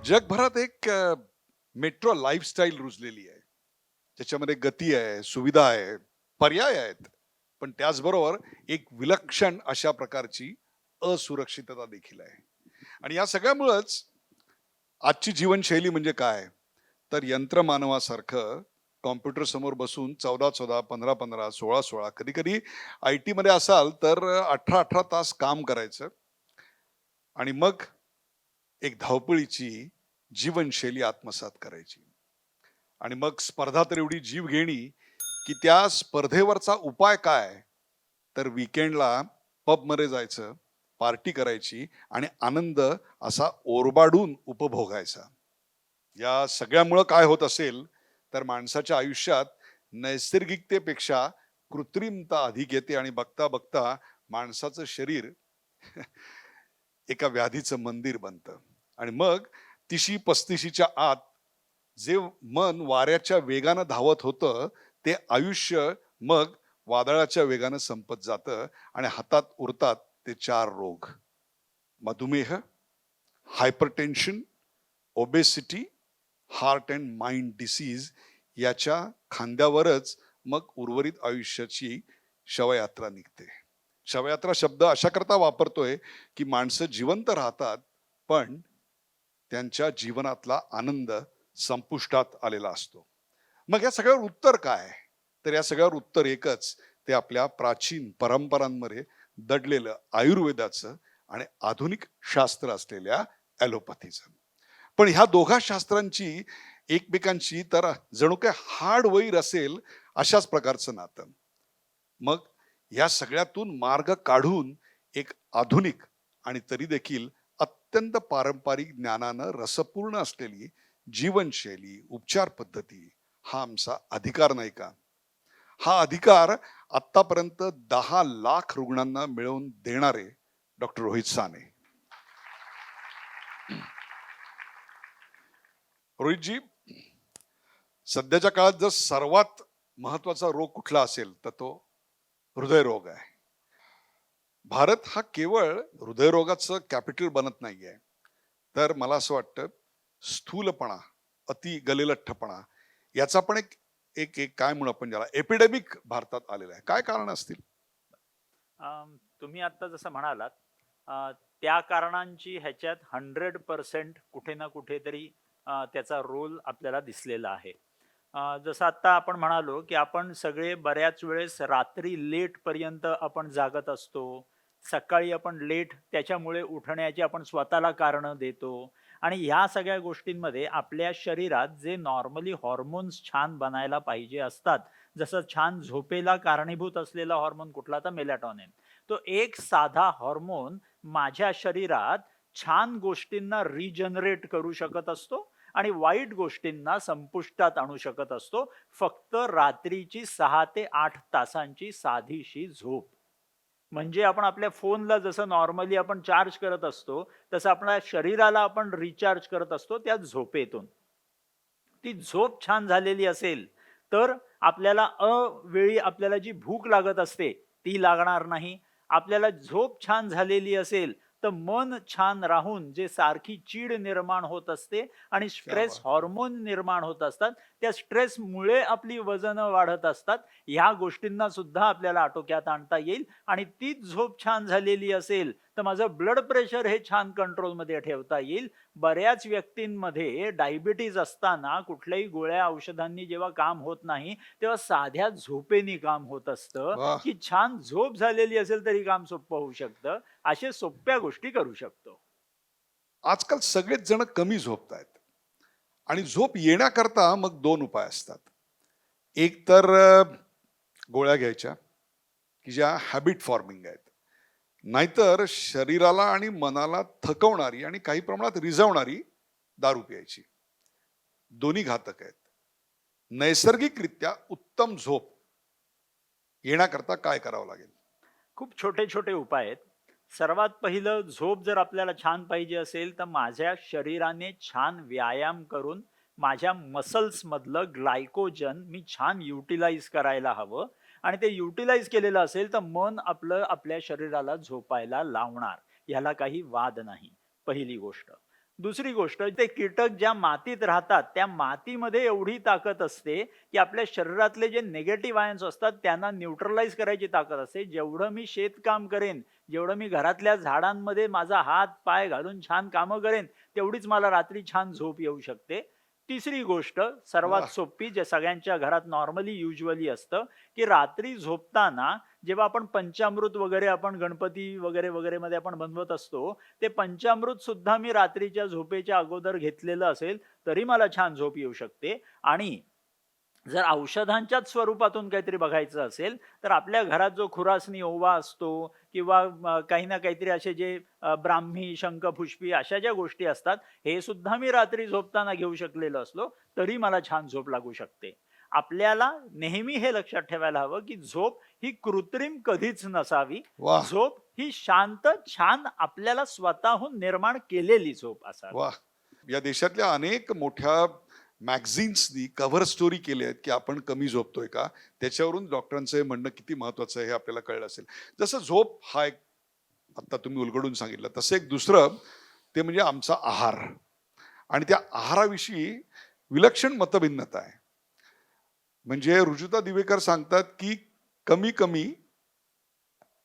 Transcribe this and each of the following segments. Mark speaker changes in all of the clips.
Speaker 1: जगभरात एक metro lifestyle रुजलेली आहे. त्याच्यामध्ये गती आहे, सुविधा आहे, पर्याय आहेत. पण त्याचबरोबर एक विलक्षण अशा प्रकारची असुरक्षितता देखील आहे. आणि या सगळ्यामुळंच आजची जीवनशैली म्हणजे काय? तर यंत्रमानवासारखं कॉम्प्युटर समोर बसून 14-14, 15-15, 16-16 कधी-कधी आय-टीमध्ये असाल तर 18-18 तास काम करायचं आणि मग एक धावपळीची जीवनशैली आत्मसात करायची. आणि मग स्पर्धा तर एवढी जीवघेणी की त्या स्पर्धेवरचा उपाय काय? तर वीकेंडला पबमध्ये जायचं, पार्टी करायची आणि आनंद असा ओरबाडून उपभोगायचा. या सगळ्यामुळं काय होत असेल, तर माणसाच्या आयुष्यात नैसर्गिकतेपेक्षा कृत्रिमता अधिक येते आणि बघता-बघता माणसाचं शरीर एका व्याधीचं मंदिर बनतं. आणि मग 30-35च्या आत जे मन वाऱ्याच्या वेगानं धावत होतं, ते आयुष्य मग वादळाच्या वेगानं संपत जातं आणि हातात उरतात ते 4 रोग. मधुमेह, hypertension, obesity, heart and mind disease याच्या खांद्यावरच मग उर्वरित आयुष्याची शवयात्रा निघते. शवयात्रा शब्द अशा करता वापरतोय, की माणसं जिवंत राहतात, पण त्यांच्या जीवनातला आनंद संपुष्टात आलेला असतो. मग या सगळ्यावर उत्तर काय? तर या सगळ्यावर उत्तर एकच, ते आपल्या प्राचीन परंपरांमध्ये दडलेलं आयुर्वेदाचं आणि आधुनिक शास्त्र असलेल्या ॲलोपॅथीचं. पण ह्या दोघा शास्त्रांची एकमेकांची तर जणू काय हाड वैर असेल अशाच प्रकारचं नातं. मग या सगळ्यातून मार्ग काढून एक आधुनिक आणि तरी देखील अत्यंत पारंपरिक ज्ञानानं रसपूर्ण असलेली जीवनशैली, उपचार पद्धती हा आमचा अधिकार नाही का? हा अधिकार आतापर्यंत 10 लाख रुग्णांना मिळवून देणारे डॉक्टर रोहित साने. रोहितजी, सध्याच्या काळात जर सर्वात महत्वाचा रोग कुठला असेल तर तो हृदयरोग आहे. भारत हा केवळ हृदयरोगाचं कॅपिटल बनत नाहीये. तर मला असं वाटतं स्थूलपणा, अति गलिलठ्ठपणा याचा पण एक एक एक काय म्हणू आपण ज्याला एपिडेमिक भारतात आलेला आहे. काय कारण असतील?
Speaker 2: तुम्ही आता जसं म्हणालात त्या कारणांची ह्याच्यात 100% कुठे ना कुठेतरी त्याचा रोल आपल्याला दिसलेला आहे. जसं आत्ता आपण म्हणालो, की आपण सगळे बऱ्याच वेळेस रात्री लेटपर्यंत आपण जागत असतो. सकाळी आपण लेट त्याच्यामुळे उठण्याची आपण स्वतःला कारणं देतो आणि ह्या सगळ्या गोष्टींमध्ये आपल्या शरीरात जे नॉर्मली हॉर्मोन्स छान बनायला पाहिजे असतात, जसं छान झोपेला कारणीभूत असलेला हॉर्मोन कुठला तर मेलाटॉनिन. तो एक साधा हॉर्मोन माझ्या शरीरात छान गोष्टींना रिजनरेट करू शकत असतो आणि वाईट गोष्टींना संपुष्टात आणू शकत असतो. फक्त रात्रीची 6 ते 8 तासांची साधीशी झोप. म्हणजे आपण आपल्या फोनला जसं नॉर्मली आपण चार्ज करत असतो, तसं आपल्या शरीराला आपण रिचार्ज करत असतो त्या झोपेतून. ती झोप छान झालेली असेल, तर आपल्याला अवेळी आपल्याला जी भूक लागत असते, ती लागणार नाही. आपल्याला झोप छान झालेली असेल, तर मन छान राहून जे सारखी चीड निर्माण होत असते आणि
Speaker 1: क्या
Speaker 2: स्ट्रेस
Speaker 1: बात है!
Speaker 2: हॉर्मोन निर्माण होत असतात. त्या स्ट्रेसमुळे आपली वजनं वाढत असतात. ह्या गोष्टींना सुद्धा आपल्याला आटोक्यात आणता येईल आणि तीच झोप छान झालेली असेल, तर माझं ब्लड प्रेशर हे छान कंट्रोलमध्ये ठेवता येईल. बऱ्याच व्यक्तींमध्ये डायबिटीज असताना कुठल्याही गोळ्या औषधांनी जेव्हा काम होत नाही, तेव्हा साध्या झोपेनी काम होत असतं,
Speaker 1: वाह!
Speaker 2: की छान झोप झालेली असेल तरी काम सोपं होऊ शकतं. अशा सोप्या गोष्टी करू शकतो.
Speaker 1: आजकाल सगळेच जण कमी झोपतायत आणि झोप येण्याकरता मग 2 उपाय असतात. एक तर गोळ्या घ्यायच्या, की ज्या हॅबिट फॉर्मिंग आहेत. नाहीतर शरीराला आणि मनाला थकवणारी आणि काही प्रमाणात रिझवणारी दारू प्यायची. दोन्ही घातक आहेत. नैसर्गिकरित्या उत्तम झोप येण्याकरता काय करावं लागेल?
Speaker 2: खूप छोटे-छोटे उपाय आहेत. सर्वात पहिलं झोप जर आपल्याला छान पाहिजे असेल, तर माझ्या शरीराने छान व्यायाम करून माझ्या मसल्समधलं ग्लायकोजन मी छान युटिलाइज करायला हवं आणि ते युटिलाइज केलेलं असेल, तर मन आपलं आपल्या शरीराला झोपायला लावणार. ह्याला काही वाद नाही. पहिली गोष्ट. दुसरी गोष्ट, ते कीटक ज्या मातीत राहतात, त्या मातीमध्ये एवढी ताकद असते, की आपल्या शरीरातले जे निगेटिव्ह आयन्स असतात, त्यांना न्यूट्रलाइज करायची ताकद असते. जेवढं मी शेतकाम करेन, जेवढं मी घरातल्या झाडांमध्ये माझा हात, पाय घालून छान कामं करेन, तेवढीच मला रात्री छान झोप येऊ शकते. तिसरी गोष्ट, सर्वात
Speaker 1: वाह!
Speaker 2: सोपी, जे सगळ्यांच्या घरात नॉर्मली युजुअली असतं, की रात्री झोपताना जेव्हा आपण पंचामृत वगैरे आपण गणपती वगैरे, वगैरे मध्ये आपण बनवत असतो, ते पंचामृत सुद्धा मी रात्रीच्या झोपेच्या अगोदर घेतलेलं असेल, तरी मला छान झोप येऊ शकते. आणि जर औषधांच्याच स्वरूपातून काहीतरी बघायचं असेल, तर आपल्या घरात जो खुरासनी ओवा असतो किंवा काही ना काहीतरी असे जे ब्राह्मी, शंखपुष्पी अशा ज्या गोष्टी असतात, हे सुद्धा मी रात्री झोपताना घेऊ शकलेलो असलो, तरी मला छान झोप लागू शकते. आपल्याला नेहमी हे लक्षात ठेवायला हवं, की झोप ही कृत्रिम कधीच नसावी.
Speaker 1: वाह!
Speaker 2: झोप ही शांत, छान आपल्याला स्वतःहून निर्माण केलेली झोप असावी.
Speaker 1: वाह! या देशातल्या अनेक मोठ्या मॅगझिन्सनी कव्हर स्टोरी केल्या आहेत, की आपण कमी झोपतोय का? त्याच्यावरून डॉक्टरांचं हे म्हणणं किती महत्वाचं आहे हे आपल्याला कळलं असेल. जसं झोप हा एक आता तुम्ही उलगडून सांगितलं, तसं एक दुसरं ते म्हणजे आमचा आहार आणि त्या आहाराविषयी विलक्षण मतभिन्नता आहे. म्हणजे रुजुता दिवेकर सांगतात, की कमी कमी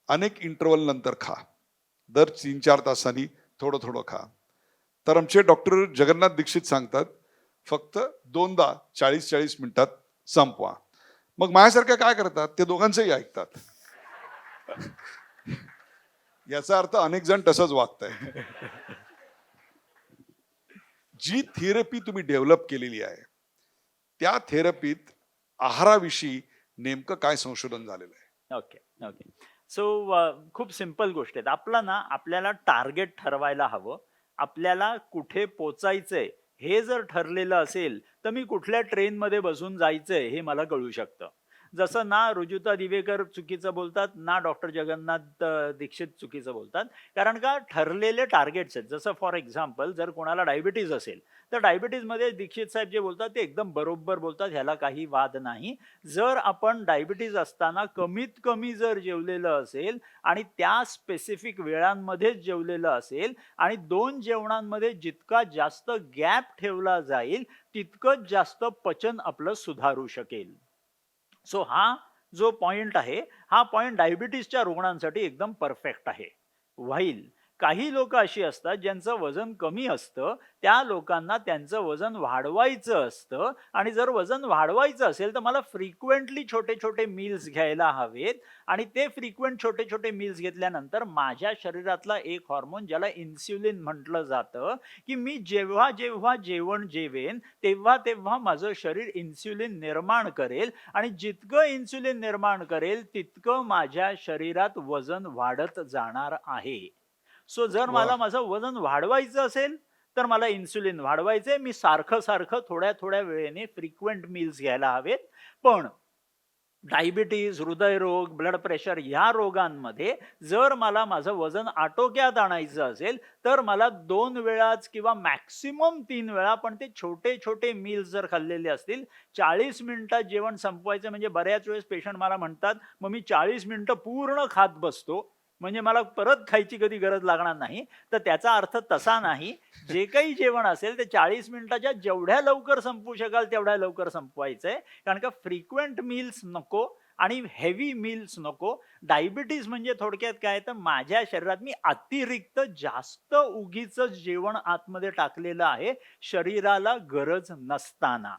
Speaker 1: अनेक इंटरव्हल नंतर खा. दर 3-4 तासांनी थोडं थोडं खा. तर आमचे डॉक्टर जगन्नाथ दीक्षित सांगतात, फक्त 2दा 40-40 मिनिटात संपवा. मग माझ्यासारख्या काय करतात? ते दोघांचंही ऐकतात. याचा अर्थ अनेक जण तसंच वागताय. जी थेरपी तुम्ही डेव्हलप केलेली आहे, त्या थेरपीत आहाराविषयी नेमकं काय संशोधन झालेलं आहे?
Speaker 2: Okay, okay. सो खूप सिंपल गोष्ट आहेत. आपल्याला टार्गेट ठरवायला हवं. आपल्याला कुठे पोचायचंय हे जर ठरलेलं असेल, तर मी कुठल्या ट्रेनमध्ये बसून जायचंय हे मला कळू शकतं. जसं ना रुजुता दिवेकर चुकीचं बोलतात, ना डॉक्टर जगन्नाथ दीक्षित चुकीचं बोलतात. कारण का ठरलेले टार्गेट्स आहेत. जसं फॉर एक्झाम्पल जर कोणाला डायबिटीज असेल, तर डायबिटीजमध्ये दीक्षित साहेब जे बोलतात ते एकदम बरोबर बोलतात. ह्याला काही वाद नाही. जर आपण डायबिटीज असताना कमीत कमी जर जेवलेलं असेल आणि त्या स्पेसिफिक वेळांमध्येच जेवलेलं असेल आणि 2 जेवणांमध्ये जितका जास्त गॅप ठेवला जाईल, तितकंच जास्त पचन आपलं सुधारू शकेल. सो हा जो पॉइंट आहे, हा पॉइंट डायबिटीजच्या रुग्णांसाठी एकदम परफेक्ट आहे. व्हाईल काही लोक अशी असतात ज्यांचं वजन कमी असतं, त्या लोकांना त्यांचं वजन वाढवायचं असतं आणि जर वजन वाढवायचं असेल तर मला फ्रिक्वेंटली छोटे छोटे मील्स घ्यायला हवेत आणि ते फ्रिक्वेंट छोटे छोटे मील्स घेतल्यानंतर माझ्या शरीरातला एक हॉर्मोन ज्याला इन्स्युलिन म्हटलं जातं, की मी जेव्हा जेव्हा जेवण जेवेन तेव्हा तेव्हा माझं शरीर इन्स्युलिन निर्माण करेल आणि जितकं इन्सुलिन निर्माण करेल तितकं माझ्या शरीरात वजन वाढत जाणार आहे. सो जर मला
Speaker 1: वाह!
Speaker 2: माझं वजन वाढवायचं असेल, तर मला इन्सुलिन वाढवायचंय. मी सारखं थोड्या थोड्या वेळेने फ्रिक्वेंट मील्स घ्यायला हवेत. पण डायबिटीज, हृदयरोग, ब्लड प्रेशर ह्या रोगांमध्ये जर मला माझं वजन आटोक्यात आणायचं असेल, तर मला 2 वेळाच किंवा मॅक्सिमम 3 वेळा, पण ते छोटे-छोटे मील्स जर खाल्लेले असतील, 40 मिनिटात जेवण संपवायचं. म्हणजे बऱ्याच वेळेस पेशंट मला म्हणतात, "मग मी 40 मिनिटं पूर्ण खात बसतो, म्हणजे मला परत खायची कधी गरज लागणार नाही." तर त्याचा अर्थ तसा नाही. जे काही जेवण असेल ते 40 मिनिटाच्या जेवढ्या लवकर संपवू शकाल तेवढ्या लवकर संपवायचंय. कारण का फ्रिक्वेंट मील्स नको आणि हेवी मील्स नको. डायबिटीज म्हणजे थोडक्यात काय, तर माझ्या शरीरात मी अतिरिक्त जास्त उगीच जेवण आतमध्ये टाकलेलं आहे, शरीराला गरज नसताना.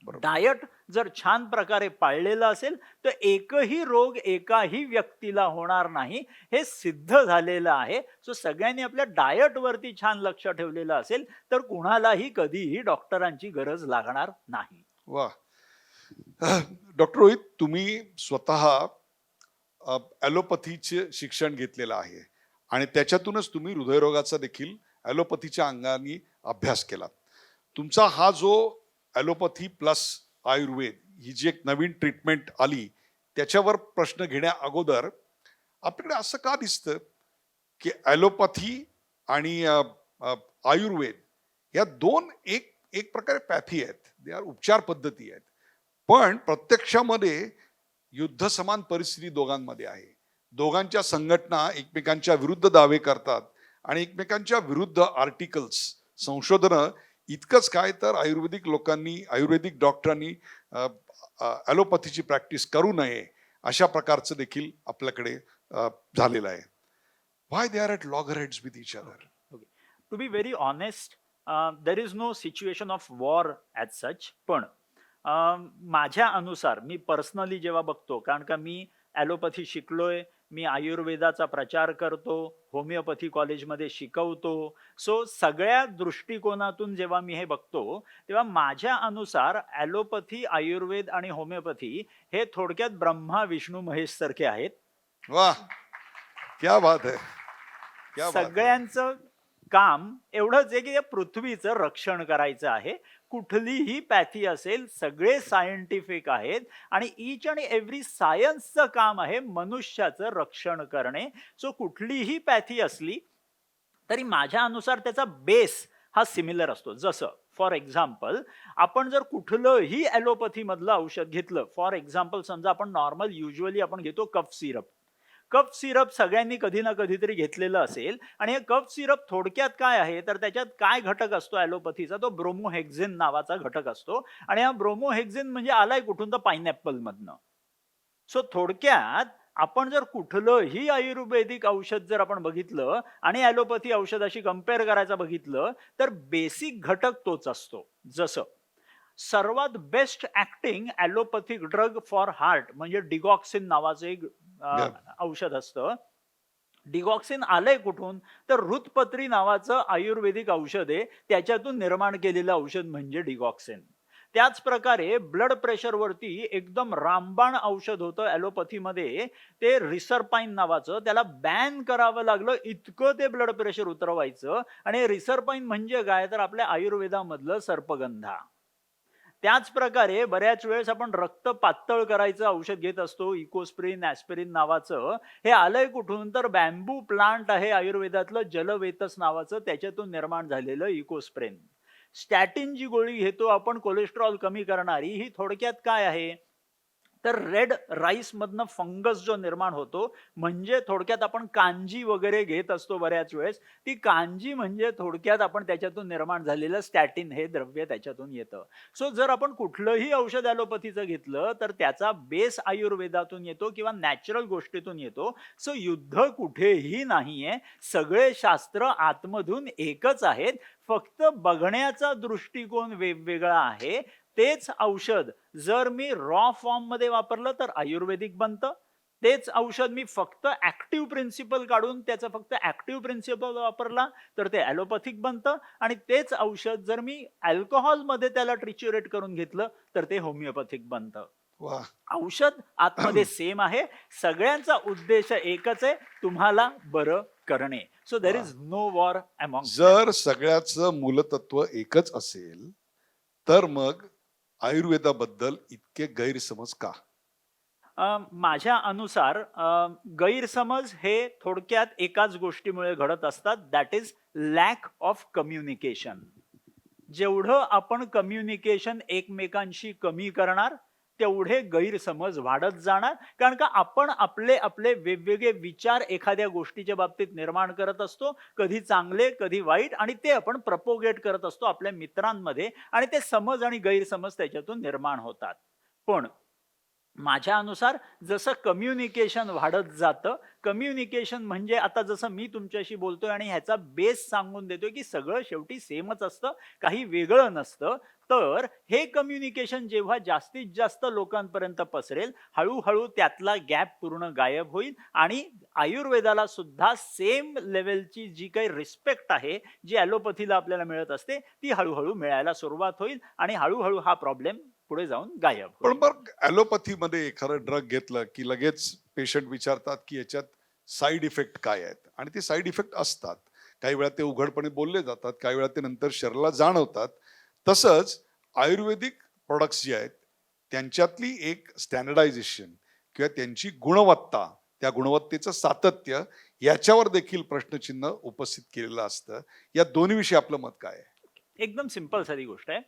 Speaker 1: बरोबर.
Speaker 2: डायट जर छान प्रकारे पाळलेलं असेल, तर एकही रोग एकाही व्यक्तीला होणार नाही, हे सिद्ध झालेलं आहे. सो सगळ्यांनी आपल्या डायटवरती छान लक्ष ठेवलेलं असेल, तर कुणालाही कधीही डॉक्टरांची गरज लागणार नाही.
Speaker 1: वाह! डॉक्टर रोहित, तुम्ही स्वतः ॲलोपॅथीचे शिक्षण घेतलेलं आहे आणि त्याच्यातूनच तुम्ही हृदयरोगाचा देखील ॲलोपॅथीच्या अंगाने अभ्यास केला. तुमचा हा जो ॲलोपॅथी प्लस आयुर्वेद ही जी एक नवीन ट्रीटमेंट आली, त्याच्यावर प्रश्न घेण्या अगोदर आपल्याकडे असं का दिसतं, की ॲलोपॅथी आणि आयुर्वेद या 2 एक एक प्रकारे पॅथी आहेत. ते उपचार पद्धती आहेत. पण प्रत्यक्षामध्ये युद्ध समान परिस्थिती दोघांमध्ये आहे. दोघांच्या संघटना एकमेकांच्या विरुद्ध दावे करतात आणि एकमेकांच्या विरुद्ध आर्टिकल्स, संशोधनं इतकंच काय तर आयुर्वेदिक लोकांनी, आयुर्वेदिक डॉक्टरांनी ॲलोपॅथीची प्रॅक्टिस करू नये अशा प्रकारचं देखील आपल्याकडे झालेलं आहे. Why they are at loggerheads with each other?
Speaker 2: Okay. Okay. To be very honest, there is no situation of war as such. पण माझ्या अनुसार मी पर्सनली जेव्हा बघतो, कारण का मी ॲलोपॅथी शिकलोय, मी आयुर्वेदाचा प्रचार करतो, होमिओपॅथी कॉलेजमध्ये शिकवतो. सो सगळ्या दृष्टिकोनातून जेव्हा मी हे बघतो, तेव्हा माझ्या अनुसार ॲलोपॅथी, आयुर्वेद आणि होमिओपॅथी हे थोडक्यात ब्रह्मा, विष्णू, महेश सारखे आहेत.
Speaker 1: वाह! क्या बात है! क्या बात है!
Speaker 2: सगळ्यांचं काम एवढंच आहे की या पृथ्वीचं रक्षण करायचं आहे. कुठलीही पॅथी असेल, सगळे सायंटिफिक आहेत आणि ईच आणि एव्हरी सायन्सचं काम आहे मनुष्याचं रक्षण करणे. सो कुठलीही पॅथी असली तरी माझ्या अनुसार त्याचा बेस हा सिमिलर असतो. जसं फॉर एक्झाम्पल, आपण जर कुठलंही ॲलोपॅथी मधलं औषध घेतलं, फॉर एक्झाम्पल समजा आपण नॉर्मल युजली आपण घेतो कफ सिरप. कफ सिरप सगळ्यांनी कधी ना कधीतरी घेतलेलं असेल आणि हे कफ सिरप थोडक्यात काय आहे तर त्याच्यात काय घटक असतो ॲलोपॅथीचा, तो ब्रोमोहेक्झिन नावाचा घटक असतो आणि हा ब्रोमोहेक्झिन म्हणजे आलाय कुठून, तर पायनॅपल मधनं. सो थोडक्यात आपण जर कुठलंही आयुर्वेदिक औषध जर आपण बघितलं आणि ॲलोपॅथी औषधाशी कम्पेअर करायचं बघितलं तर बेसिक घटक तोच असतो. जसं सर्वात best acting allopathic drug for heart म्हणजे डिगॉक्सिन नावाचं एक
Speaker 1: Yeah.
Speaker 2: औषध असतं. डिगॉक्सिन आलंय कुठून, तर हृतपत्री नावाचं आयुर्वेदिक औषध आहे, त्याच्यातून निर्माण केलेलं औषध म्हणजे डिगॉक्सिन. त्याच प्रकारे ब्लड प्रेशरवरती एकदम रामबाण औषध होतं ॲलोपॅथीमध्ये, ते रिसरपाईन नावाचं. त्याला बॅन करावं लागलं, इतकं ते ब्लड प्रेशर उतरवायचं. आणि रिसरपाईन म्हणजे काय, तर आपल्या आयुर्वेदामधलं सर्पगंधा. त्याच प्रकारे बऱ्याच वेळेस आपण रक्त पातळ करायचं औषध घेत असतो, इकोस्प्रिन, ॲस्पिरिन नावाचं. हे आलंय कुठून, तर बॅम्बू प्लांट आहे आयुर्वेदातलं जलवेतस नावाचं, त्याच्यातून निर्माण झालेलं इकोस्प्रिन. स्टॅटिन जी गोळी घेतो आपण कोलेस्ट्रॉल कमी करणारी, ही थोडक्यात काय आहे, तर रेड राईस मधनं फंगस जो निर्माण होतो, म्हणजे थोडक्यात आपण कांजी वगैरे घेत असतो बऱ्याच वेळेस, ती कांजी म्हणजे थोडक्यात आपण त्याच्यातून निर्माण झालेलं स्टॅटिन हे द्रव्य त्याच्यातून येतं. सो जर आपण कुठलंही औषध ॲलोपॅथीचं घेतलं तर त्याचा बेस आयुर्वेदातून येतो किंवा नॅचरल गोष्टीतून येतो. सो युद्ध कुठेही नाहीये, सगळे शास्त्र आतमधून एकच आहेत, फक्त बघण्याचा दृष्टिकोन वेगवेगळा आहे. तेच औषध जर मी रॉ फॉर्म मध्ये वापरलं तर आयुर्वेदिक बनतं. तेच औषध मी फक्त ऍक्टिव्ह प्रिन्सिपल काढून त्याचा फक्त ऍक्टिव्ह प्रिन्सिपल वापरला तर ते ॲलोपॅथिक बनतं. आणि तेच औषध जर मी अल्कोहोल मध्ये त्याला ट्रिच्युरेट करून घेतलं तर ते होमिओपॅथिक बनतं.
Speaker 1: वाह!
Speaker 2: औषध आतमध्ये सेम आहे, सगळ्यांचा उद्देश एकच आहे, तुम्हाला बरं करणे. सो देर
Speaker 1: वाह!
Speaker 2: Is no war amongst them.
Speaker 1: जर सगळ्याचं मूलतत्व एकच असेल, तर मग आयुर्वेदाबद्दल इतके गैरसमज का?
Speaker 2: माझ्या अनुसार गैरसमज हे थोडक्यात एकाच गोष्टीमुळे घडत असतात, that is lack of communication. जेवढं आपण कम्युनिकेशन एकमेकांशी कमी करणार तेवढे गैरसमज वाढत जाणार. कारण का आपण आपले आपले वेगवेगळे विचार एखाद्या गोष्टीच्या बाबतीत निर्माण करत असतो, कधी चांगले कधी वाईट, आणि ते आपण प्रपोगेट करत असतो आपल्या मित्रांमध्ये आणि ते समज आणि गैरसमज त्याच्यातून निर्माण होतात. पण माझ्या अनुसार जसं कम्युनिकेशन वाढत जातं, कम्युनिकेशन म्हणजे आता जसं मी तुमच्याशी बोलतोय आणि ह्याचा बेस सांगून देतोय की सगळं शेवटी सेमच असतं, काही वेगळं नसतं. तर हे कम्युनिकेशन जेव्हा जास्तीत जास्त लोकांपर्यंत पसरेल, हळूहळू त्यातला गॅप पूर्ण गायब होईल आणि आयुर्वेदाला सुद्धा सेम लेवलची जी काही रिस्पेक्ट आहे, जी ॲलोपॅथीला आपल्याला मिळत असते, ती हळूहळू मिळायला सुरुवात होईल आणि हळूहळू हा प्रॉब्लेम पुढे जाऊन गायब
Speaker 1: पण
Speaker 2: होईल.
Speaker 1: मग ॲलोपॅथीमध्ये एखादं ड्रग घेतलं की लगेच पेशंट विचारतात की याच्यात साईड इफेक्ट काय आहेत, आणि ते साईड इफेक्ट असतात. काही वेळा ते उघडपणे बोलले जातात, काही वेळा ते नंतर शरीराला जाणवतात. तसंच आयुर्वेदिक प्रोडक्ट्स जे आहेत त्यांच्यातली एक स्टँडर्डायझेशन किंवा त्यांची गुणवत्ता, त्या गुणवत्तेचं सातत्य, याच्यावर देखील प्रश्नचिन्ह उपस्थित केलेलं असतं. या दोन्ही विषयी आपलं मत काय आहे?
Speaker 2: एकदम सिंपल साधी गोष्ट आहे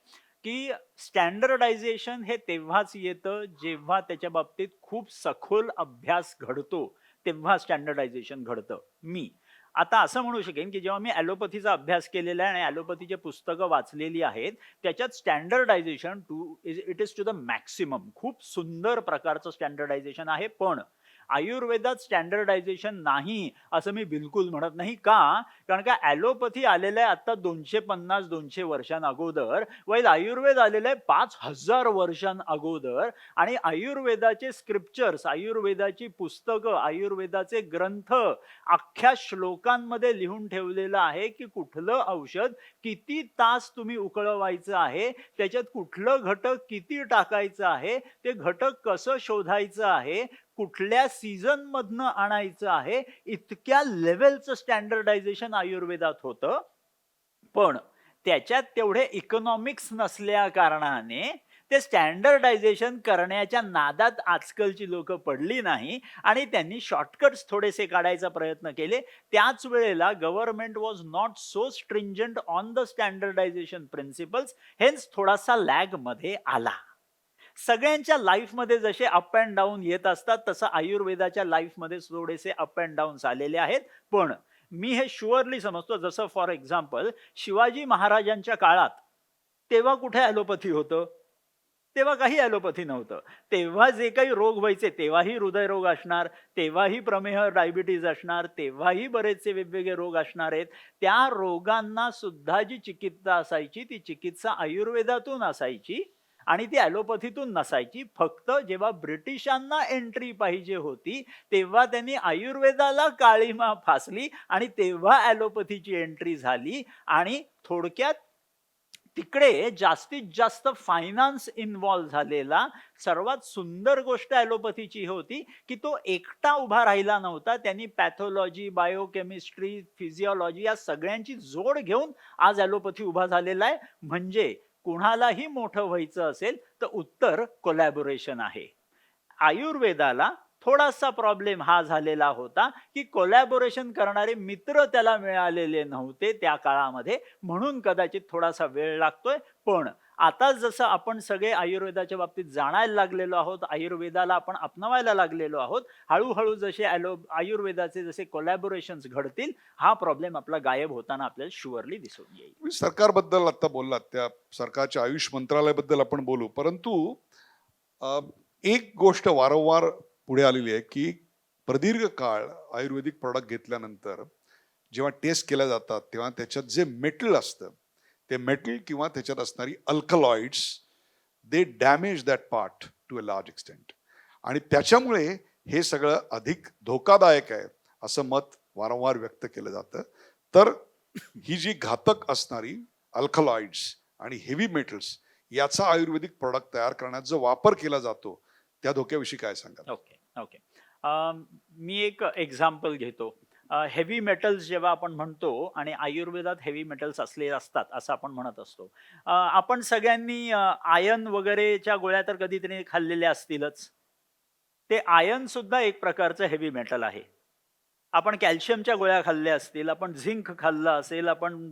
Speaker 2: की स्टँडर्डायझेशन हे तेव्हाच येतं जेव्हा त्याच्या बाबतीत खूप सखोल अभ्यास घडतो, तेव्हा स्टँडर्डायझेशन घडतं. मी आता असं म्हणू शकेन, की जेव्हा मी ॲलोपॅथीचा अभ्यास केलेला आहे आणि ॲलोपॅथीची पुस्तकं वाचलेली आहेत, त्याच्यात standardisation it is to the maximum. खूप सुंदर प्रकारचं स्टँडर्डायझेशन आहे. पण आयुर्वेदात स्टँडर्डायझेशन नाही, असं मी बिलकुल म्हणत नाही. का? कारण का ॲलोपॅथी आलेलं आहे आता 250-200 वर्षांअगोदर, while आयुर्वेद आलेलं आहे 5000 वर्षांअगोदर. आणि आयुर्वेदाचे स्क्रिप्चर्स, आयुर्वेदाची पुस्तकं, आयुर्वेदाचे ग्रंथ अख्ख्या श्लोकांमध्ये लिहून ठेवलेलं आहे, की कुठलं औषध किती तास तुम्ही उकळवायचं आहे, त्याच्यात कुठलं घटक किती टाकायचं आहे, ते घटक कसं शोधायचं आहे, कुठल्या सीझन मधनं आणायचं आहे, इतक्या लेव्हलचं स्टँडर्डायझेशन आयुर्वेदात होतं. पण त्याच्यात तेवढे इकॉनॉमिक्स नसल्या कारणाने ते स्टँडर्डायझेशन करण्याच्या नादात आजकालची लोक पडली नाही आणि त्यांनी शॉर्टकट्स थोडेसे काढायचा प्रयत्न केले. त्याच वेळेला government was not so stringent on the standardization principles, hence थोडासा लॅग मध्ये आला. सगळ्यांच्या लाईफमध्ये जसे अप अँड डाऊन येत असतात, तसं आयुर्वेदाच्या लाईफमध्ये थोडेसे अप अँड डाऊन्स आलेले आहेत. पण मी हे शुअरली समजतो, जसं फॉर एक्झाम्पल शिवाजी महाराजांच्या काळात तेव्हा कुठे ॲलोपॅथी होतं? तेव्हा काही ॲलोपॅथी नव्हतं. तेव्हा जे काही रोग व्हायचे, तेव्हाही हृदयरोग असणार, तेव्हाही प्रमेह, डायबिटीज असणार, तेव्हाही बरेचसे वेगवेगळे रोग असणार आहेत. त्या रोगांना सुद्धा जी चिकित्सा असायची, ती चिकित्सा आयुर्वेदातून असायची आणि ती ॲलोपॅथीतून नसायची. फक्त जेव्हा ब्रिटिशांना एंट्री पाहिजे होती, तेव्हा त्यांनी आयुर्वेदाला काळिमा फासली आणि तेव्हा ॲलोपॅथीची एंट्री झाली. आणि थोडक्यात तिकडे जास्तीत जास्त फायनान्स इन्व्हॉल्व झालेला सर्वात सुंदर गोष्ट ॲलोपॅथीची होती, की तो एकटा उभा राहिला नव्हता. त्यांनी पॅथॉलॉजी, बायोकेमिस्ट्री, फिजिओलॉजी या सगळ्यांची जोड घेऊन आज ॲलोपॅथी उभा झालेला आहे. म्हणजे कुणालाही मोठं व्हायचं असेल तर उत्तर कोलॅबोरेशन आहे. आयुर्वेदाला थोडासा प्रॉब्लेम हा झालेला होता, की कोलॅबोरेशन करणारे मित्र त्याला मिळालेले नव्हते त्या काळामध्ये, म्हणून कदाचित थोडासा वेळ लागतोय. पण आता जसं आपण सगळे आयुर्वेदाच्या बाबतीत जाणायला लागलेलो आहोत, आयुर्वेदाला आपण अपनावायला लागलेलो आहोत, हळूहळू जसे आयुर्वेदाचे जसे कोलॅबोरेशन्स घडतील, हा प्रॉब्लेम आपला गायब होताना आपल्याला शुअरली दिसून येईल.
Speaker 1: तुम्ही सरकारबद्दल आता बोललात, त्या सरकारच्या आयुष मंत्रालयाबद्दल आपण बोलू, परंतु अ, एक गोष्ट वारंवार पुढे आलेली आहे, की प्रदीर्घ काळ आयुर्वेदिक प्रॉडक्ट घेतल्यानंतर जेव्हा टेस्ट केल्या जातात, तेव्हा त्याच्यात जे मेटल असतं, ते मेटल किंवा त्याच्यात असणारी alkaloids, they damage that part to a large extent. आणि त्याच्यामुळे हे सगळं अधिक धोकादायक आहे, असं मत वारंवार व्यक्त केलं जातं. तर ही जी घातक असणारी अल्कलॉइड्स आणि हेवी मेटल्स याचा आयुर्वेदिक प्रॉडक्ट तयार करण्यात जो वापर केला जातो, त्या धोक्याविषयी काय सांगाल?
Speaker 2: Okay, okay. मी एक एक्झाम्पल घेतो. हेवी मेटल्स जेव्हा आपण म्हणतो आणि आयुर्वेदात हेवी मेटल्स असले असतात असं आपण म्हणत असतो. आपण सगळ्यांनी आयर्न वगैरेच्या गोळ्या तर कधीतरी खाल्लेल्या असतीलच. ते आयर्न सुद्धा एक प्रकारचं हेवी मेटल आहे. आपण कॅल्शियमच्या गोळ्या खाल्ल्या असतील, आपण झिंक खाल्लं असेल, आपण